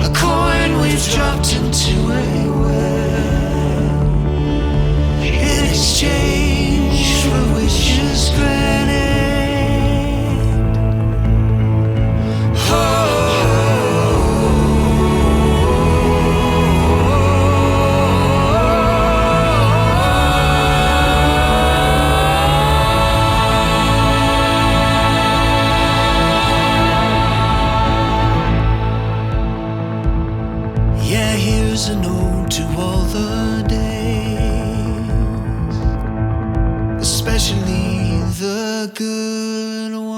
A coin we've dropped into a well in exchange for wishes granted. Here's an ode to all the days, especially the good ones.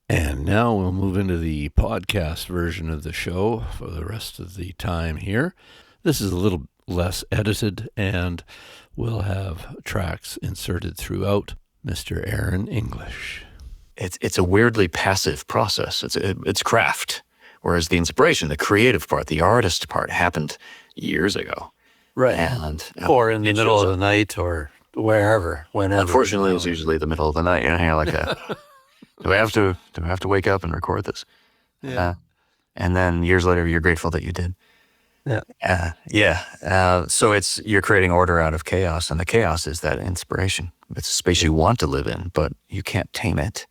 And now we'll move into the podcast version of the show for the rest of the time here. This is a little less edited, and we'll have tracks inserted throughout. Mr. Aaron English. It's a weirdly passive process. It's craft, whereas the inspiration, the creative part, the artist part happened years ago. Right. And or in the middle of the night or wherever, whenever. Unfortunately, it's usually the middle of the night. You know, you're like, do I have to wake up and record this? Yeah. And then years later, you're grateful that you did. Yeah. So you're creating order out of chaos, and the chaos is that inspiration. It's a space you want to live in, but you can't tame it.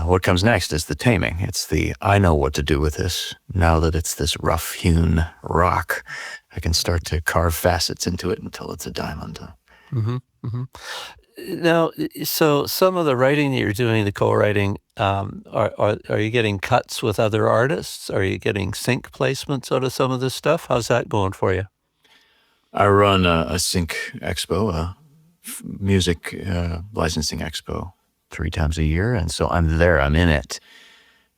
What comes next is the taming. It's the, I know what to do with this. Now that it's this rough-hewn rock, I can start to carve facets into it until it's a diamond. Mm-hmm. Mm-hmm. Now, so some of the writing that you're doing, the co-writing, are you getting cuts with other artists? Are you getting sync placements out of some of this stuff? How's that going for you? I run a sync expo, a music licensing expo 3 times a year, and so I'm there, I'm in it.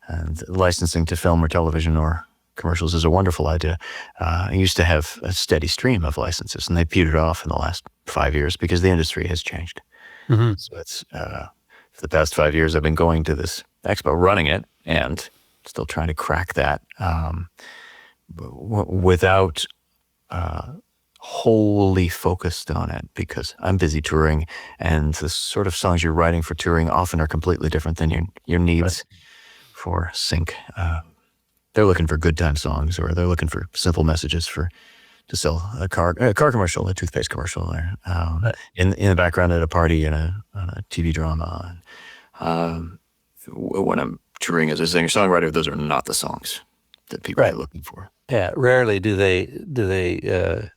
And licensing to film or television or commercials is a wonderful idea. I used to have a steady stream of licenses, and they petered off in the last 5 years because the industry has changed. Mm-hmm. So it's for the past 5 years, I've been going to this expo, running it, and still trying to crack that without wholly focused on it, because I'm busy touring, and the sort of songs you're writing for touring often are completely different than your needs for sync. They're looking for good time songs, or they're looking for simple messages to sell a car commercial, a toothpaste commercial, or in the background at a party on a TV drama. When I'm touring as a singer-songwriter, those are not the songs that people are looking for. Yeah, rarely do they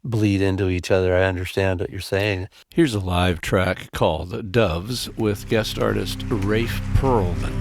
bleed into each other. I understand what you're saying. Here's a live track called Doves with guest artist Rafe Perlman.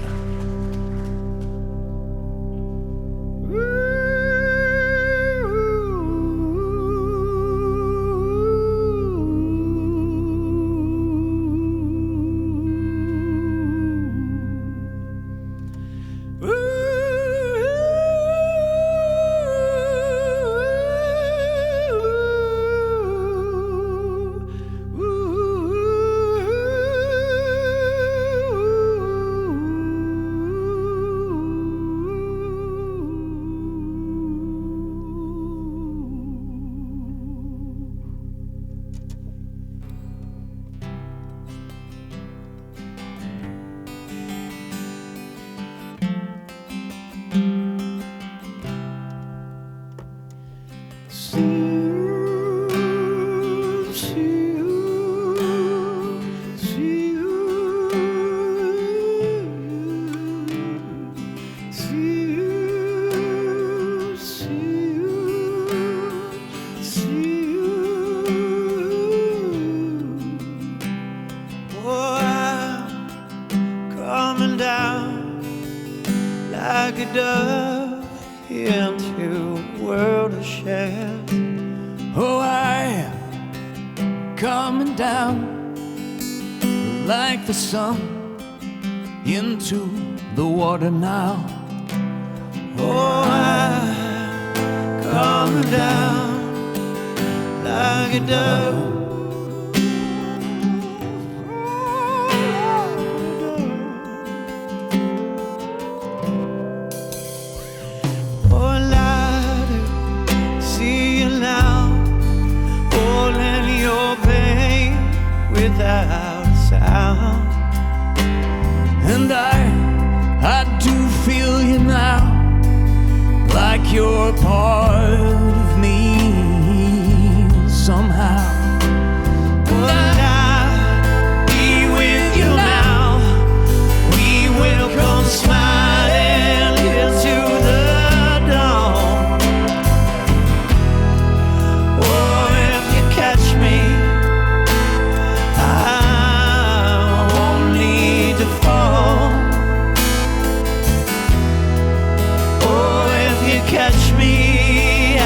Catch me,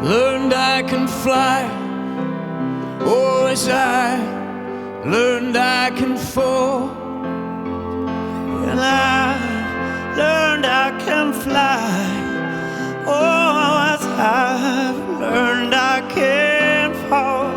learned I can fly. Oh, as I learned I can fall. And I learned I can fly. Oh, as I've learned I can fall.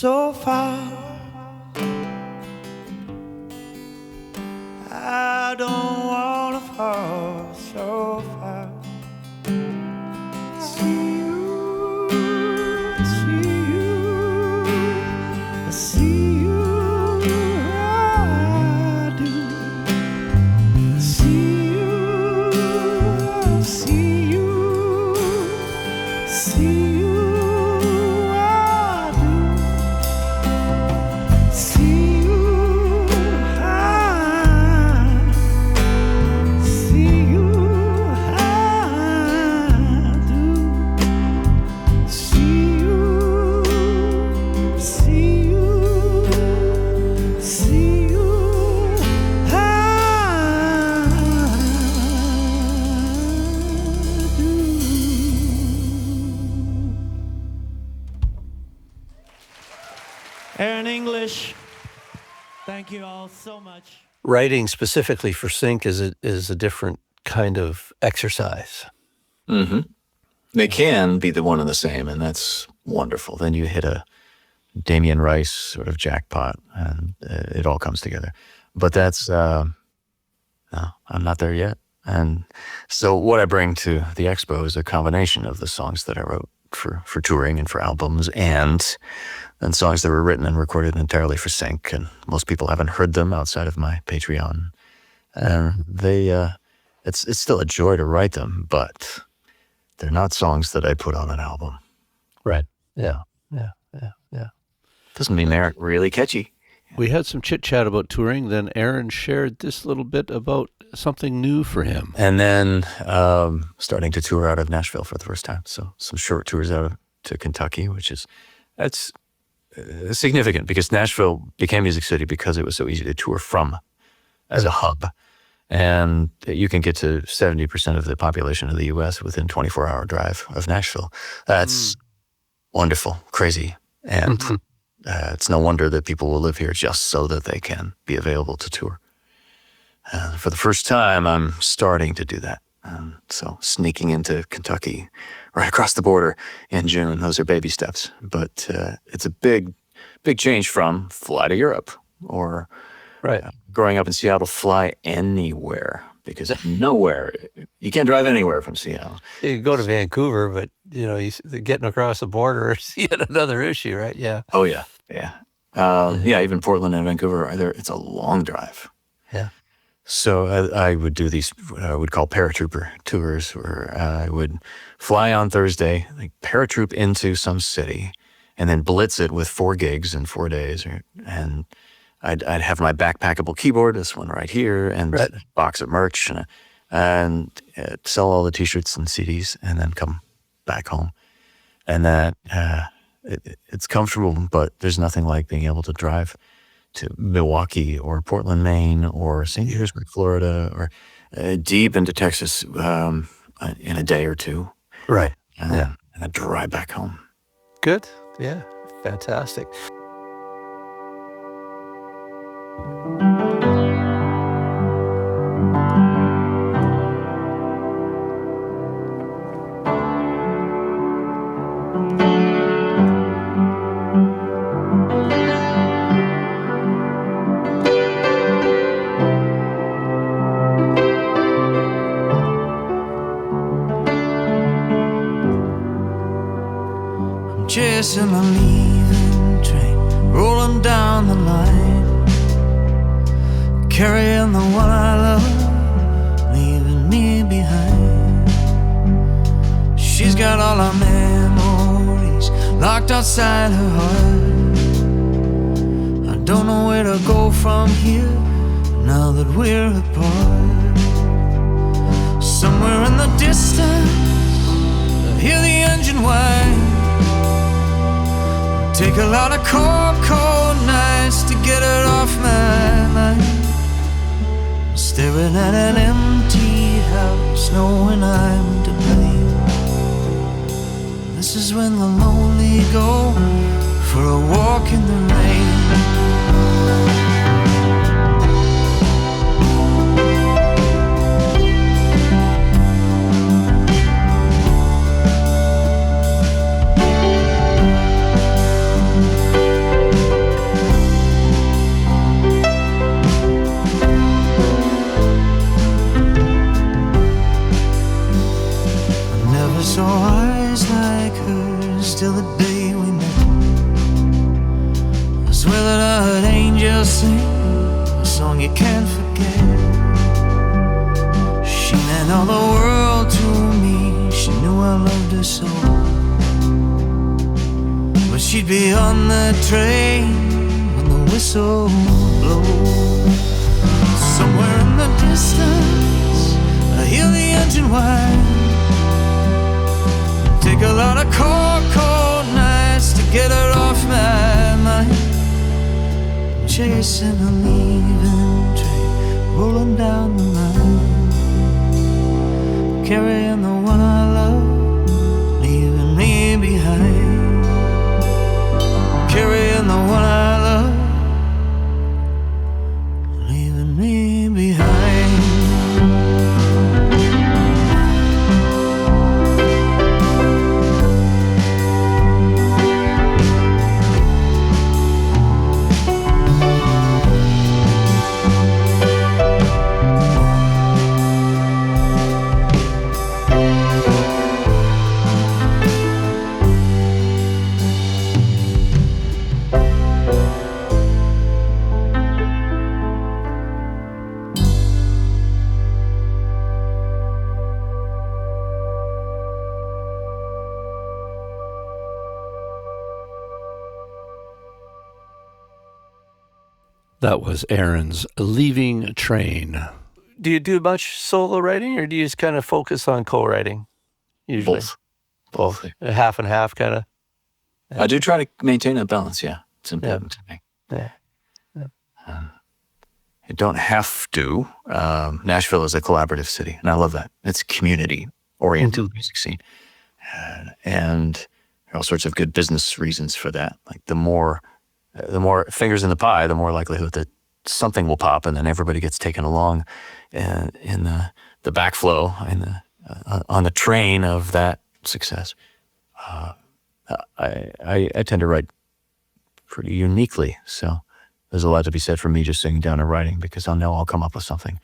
So far, I don't wanna fall so far. See you, I see you, I do. See you, see you, see you. Aaron English, thank you all so much. Writing specifically for sync is a different kind of exercise. Mm-hmm. They can be the one and the same, and that's wonderful. Then you hit a Damien Rice sort of jackpot, and it all comes together. But that's, no, I'm not there yet. And so what I bring to the expo is a combination of the songs that I wrote for touring and for albums, and songs that were written and recorded entirely for sync. And most people haven't heard them outside of my Patreon. And it's still a joy to write them, but they're not songs that I put on an album. Right. Yeah. Doesn't mean they aren't really catchy. We had some chit-chat about touring. Then Aaron shared this little bit about something new for him. And then starting to tour out of Nashville for the first time. So some short tours out to Kentucky, that's significant because Nashville became Music City because it was so easy to tour from as a hub. And you can get to 70% of the population of the U.S. within a 24-hour drive of Nashville. That's wonderful, crazy. And it's no wonder that people will live here just so that they can be available to tour. For the first time, I'm starting to do that. So sneaking into Kentucky right across the border in June, those are baby steps. But it's a big change from fly to Europe or growing up in Seattle, fly anywhere. Because nowhere, you can't drive anywhere from Seattle. You can go to Vancouver, but getting across the border is yet another issue, right? Yeah. Oh, yeah. Even Portland and Vancouver, it's a long drive. Yeah. So I would do these, what I would call paratrooper tours, where I would fly on Thursday, like paratroop into some city, and then blitz it with 4 gigs in 4 days. And I'd have my backpackable keyboard, this one right here, and a box of merch, and sell all the T-shirts and CDs, and then come back home. And that it's comfortable, but there's nothing like being able to drive to Milwaukee or Portland, Maine, or St. Petersburg, Florida, or deep into Texas in a day or two. Right. And then drive back home. Good. Yeah. Fantastic. Chasing a leaving train, rolling down the line, carrying the one I love, leaving me behind. She's got all our memories locked outside her heart. I don't know where to go from here now that we're apart. Somewhere in the distance I hear the engine whine. Take a lot of cold nights to get it off my mind. Staring at an empty house, knowing I'm to blame. This is when the lonely go for a walk in the rain. Saw eyes like hers till the day we met. I swear that I heard angels sing a song you can't forget. She meant all the world to me. She knew I loved her so. But she'd be on the train when the whistle blows. Somewhere in the distance I hear the engine whine. Take a lot of cold nights to get her off my mind. Chasing a leaving train, rolling down the line. Carrying the one I love, leaving me behind. Carrying the one I love, leaving me behind. That was Aaron's Leaving Train. Do you do much solo writing, or do you just kind of focus on co-writing? Usually, both. Half and half, kind of. I do try to maintain a balance. Yeah, it's important to me. Yeah. You don't have to. Nashville is a collaborative city, and I love that. It's a community-oriented music scene, and there are all sorts of good business reasons for that. Like the more fingers in the pie, the more likelihood that something will pop, and then everybody gets taken along in the backflow on the train of that success. I tend to write pretty uniquely, so there's a lot to be said for me just sitting down and writing, because I know I'll come up with something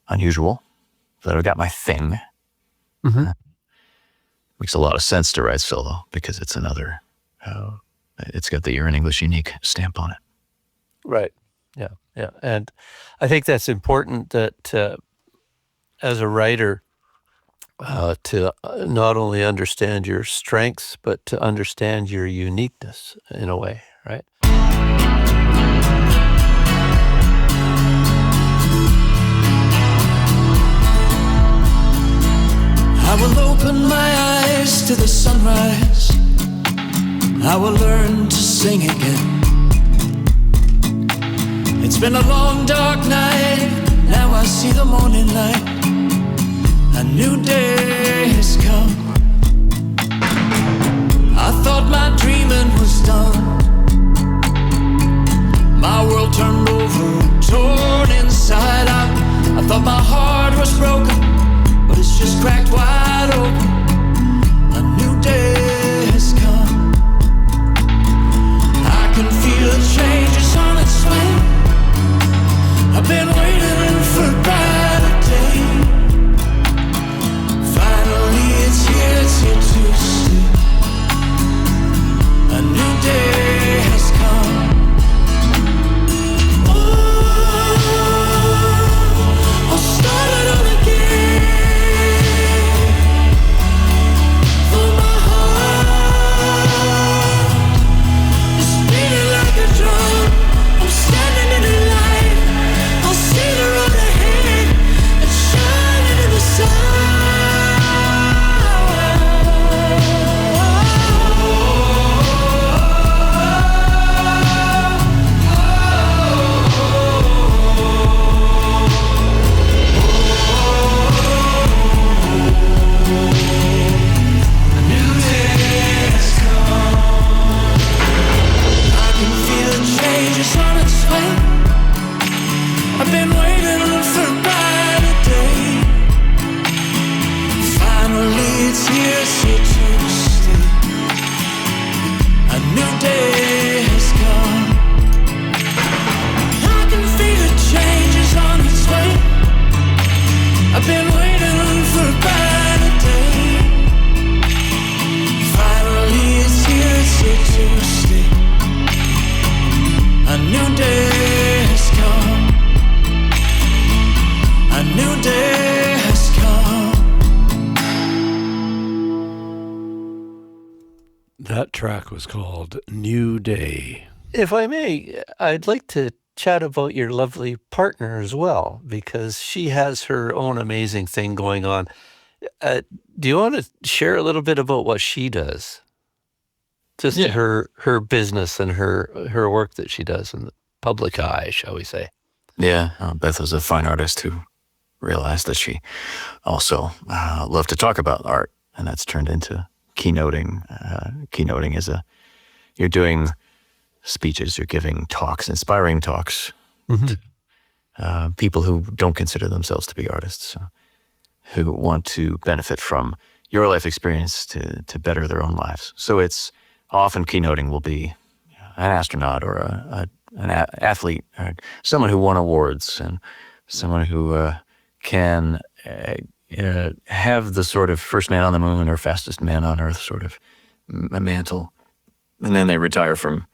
unusual, that I've got my thing. Mm-hmm. Makes a lot of sense to write solo, because it's another... it's got the You're in English unique stamp on it. Right. Yeah. Yeah. And I think that's important that as a writer, to not only understand your strengths, but to understand your uniqueness in a way, right? I will open my eyes to the sunrise. I will learn to sing again. It's been a long dark night, now I see the morning light. A new day has come. I thought my dreaming was done. My world turned over, torn inside out. I thought my heart was broken, but it's just cracked wide open. A new day has come. I can feel the changes on its way. I've been waiting for a brighter day. Finally it's here. That track was called New Day. If I may, I'd like to chat about your lovely partner as well, because she has her own amazing thing going on. Do you want to share a little bit about what she does? Just her business and her work that she does in the public eye, shall we say. Yeah, Beth was a fine artist who realized that she also loved to talk about art, and that's turned into keynoting. Keynoting is you're doing speeches, you're giving talks, inspiring talks, to people who don't consider themselves to be artists, who want to benefit from your life experience to better their own lives. So it's often keynoting will be an astronaut or an athlete, someone who won awards, and someone who can have the sort of first man on the moon or fastest man on Earth sort of a mantle, and then they retire from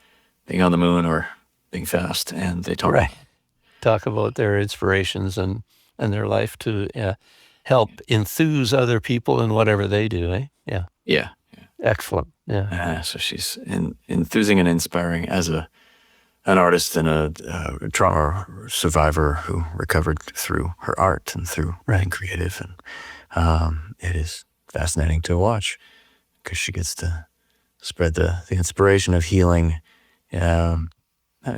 being on the moon or being fast, and they talk about their inspirations and their life to help enthuse other people in whatever they do. Yeah. Excellent. Yeah. So she's enthusing and inspiring as an artist and a trauma survivor who recovered through her art and through being creative. And it is fascinating to watch because she gets to spread the inspiration of healing. And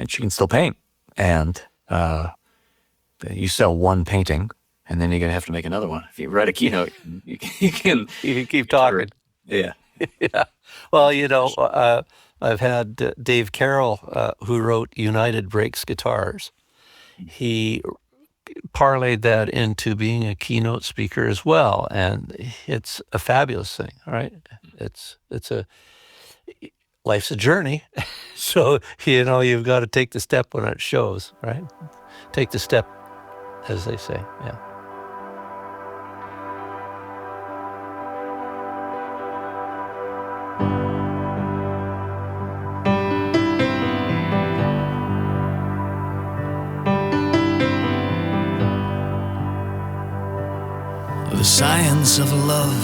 she can still paint. And you sell one painting, and then you're going to have to make another one. If you write a keynote, you can keep talking. Yeah. Yeah. Well, I've had Dave Carroll, who wrote United Breaks Guitars. He parlayed that into being a keynote speaker as well, and it's a fabulous thing. All right, life's a journey, so you've got to take the step when it shows. Right, take the step, as they say. Yeah. The science of love,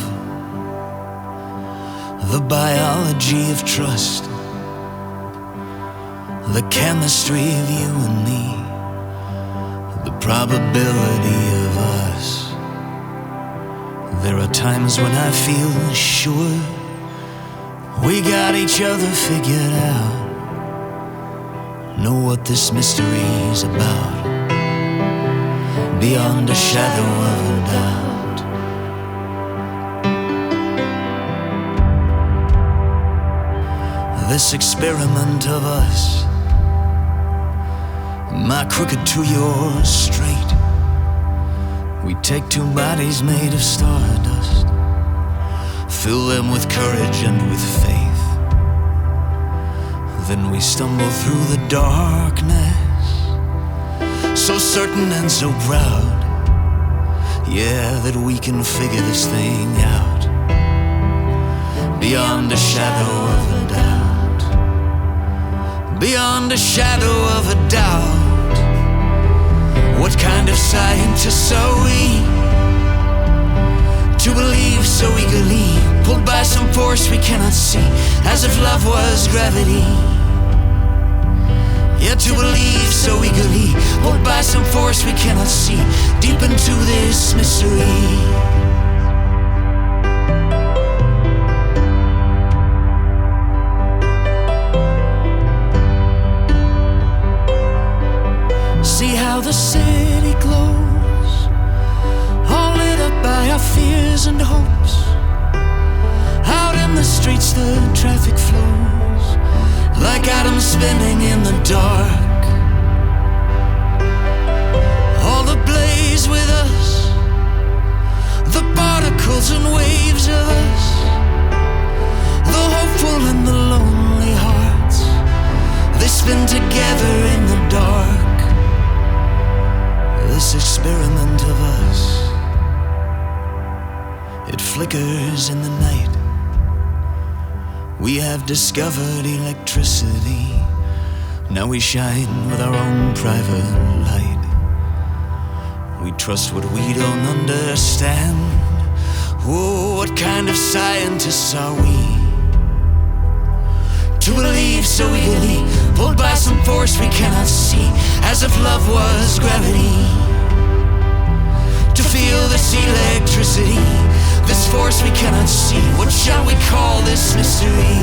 the biology of trust, the chemistry of you and me, the probability of us. There are times when I feel sure we got each other figured out, know what this mystery's about, beyond a shadow of a doubt. This experiment of us, my crooked to yours straight. We take two bodies made of stardust, fill them with courage and with faith. Then we stumble through the darkness, so certain and so proud, yeah, that we can figure this thing out, beyond a shadow of a doubt. Beyond a shadow of a doubt. What kind of scientists are we to believe so eagerly, pulled by some force we cannot see, as if love was gravity? Yeah, to believe so eagerly, pulled by some force we cannot see, deep into this mystery. See how the city glows, all lit up by our fears and hopes. Out in the streets the traffic flows, like atoms spinning in the dark. All ablaze with us, the particles and waves of us, the hopeful and the lonely hearts, they spin together in the dark. This experiment of us, it flickers in the night. We have discovered electricity. Now we shine with our own private light. We trust what we don't understand. Oh, what kind of scientists are we to believe so eagerly, pulled by some force we cannot see, as if love was gravity. To feel this electricity, this force we cannot see, what shall we call this mystery?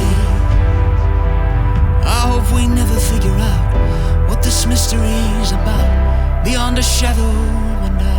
I hope we never figure out what this mystery's about, beyond a shadow of a doubt.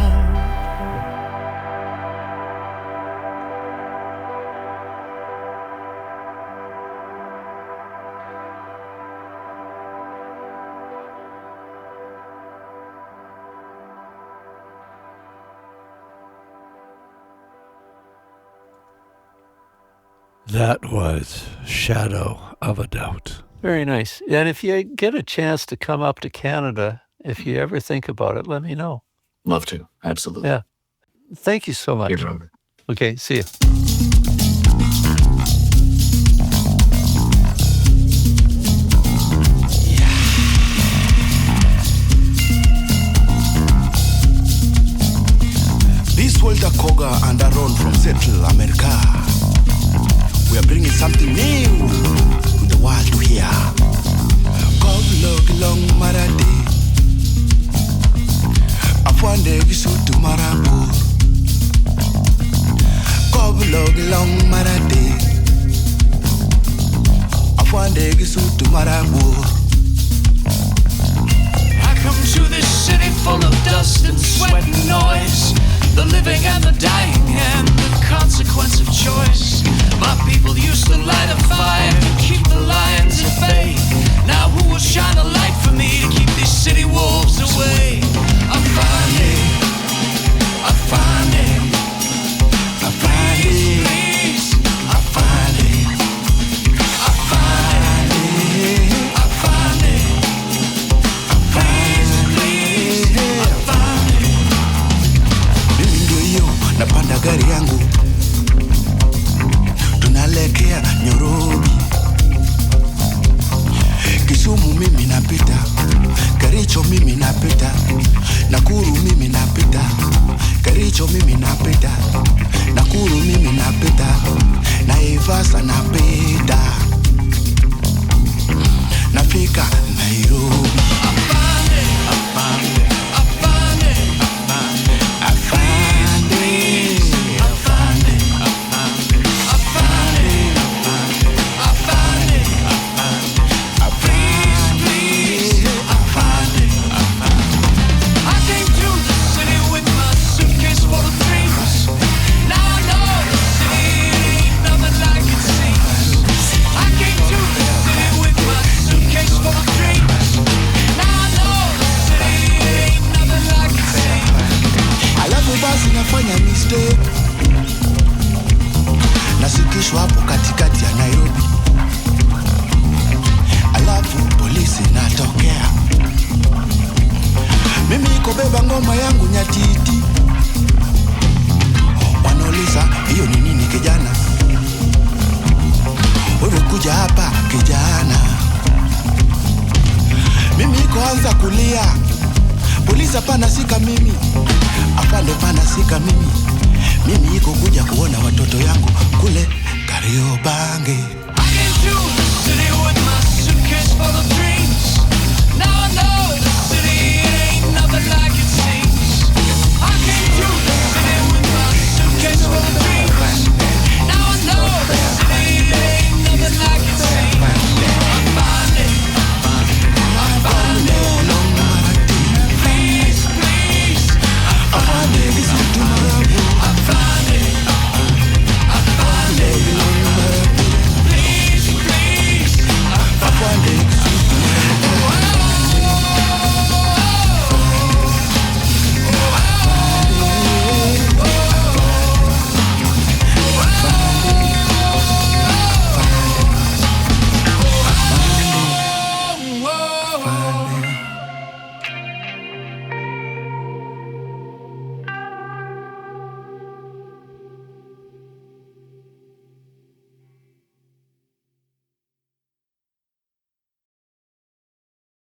That was Shadow of a Doubt. Very nice. And if you get a chance to come up to Canada, if you ever think about it, let me know. Love to. Absolutely. Yeah. Thank you so much. You're welcome. Okay, see you. This Walter Koga and Aaron from Central America. We are bringing something new to the world to hear. Kovlog long marade, afwande gisutu marabur. Kovlog long marade, afwande gisutu marabur. I come to this city full of dust and sweat and noise, the living and the dying and the consequence of choice. My people used to light a fire to keep the lions at bay. Now who will shine a light for me to keep these city wolves away? I find it, I find it, I find it, please, I find it, I find it, I find it, please, I find it. Mimi ndio hiyo napanda gari yangu, tunalekea Nairobi. Kisumu mimi napita, Kericho mimi napita, Nakuru mimi napita, Kericho mimi napita, Nakuru mimi napita, Naivasha napita, nafika Nairobi. I find it, I find it, I find it, I find it, I find it, I find it, I find it, I find it, I find it, please, I find it, I find it. I came to the city with my suitcase full of dreams. Now I know the city ain't nothing like it seems. I came to the city with my suitcase full of dreams. Now I know the city ain't nothing like it seems. Alafu basi nafanya mistake, nasikishwa hapo katikati ya Nairobi. Alafu polisi natokea, mimi iko beba ngoma yangu nyatiti. Wanauliza hiyo ni nini kijana, wewe kuja hapa kijana. Mimi iko anza kulia, polisi hapana sika mimi, afande pana sika mimi. Mimi iko kuja kuona watoto yangu kule Kariobangi.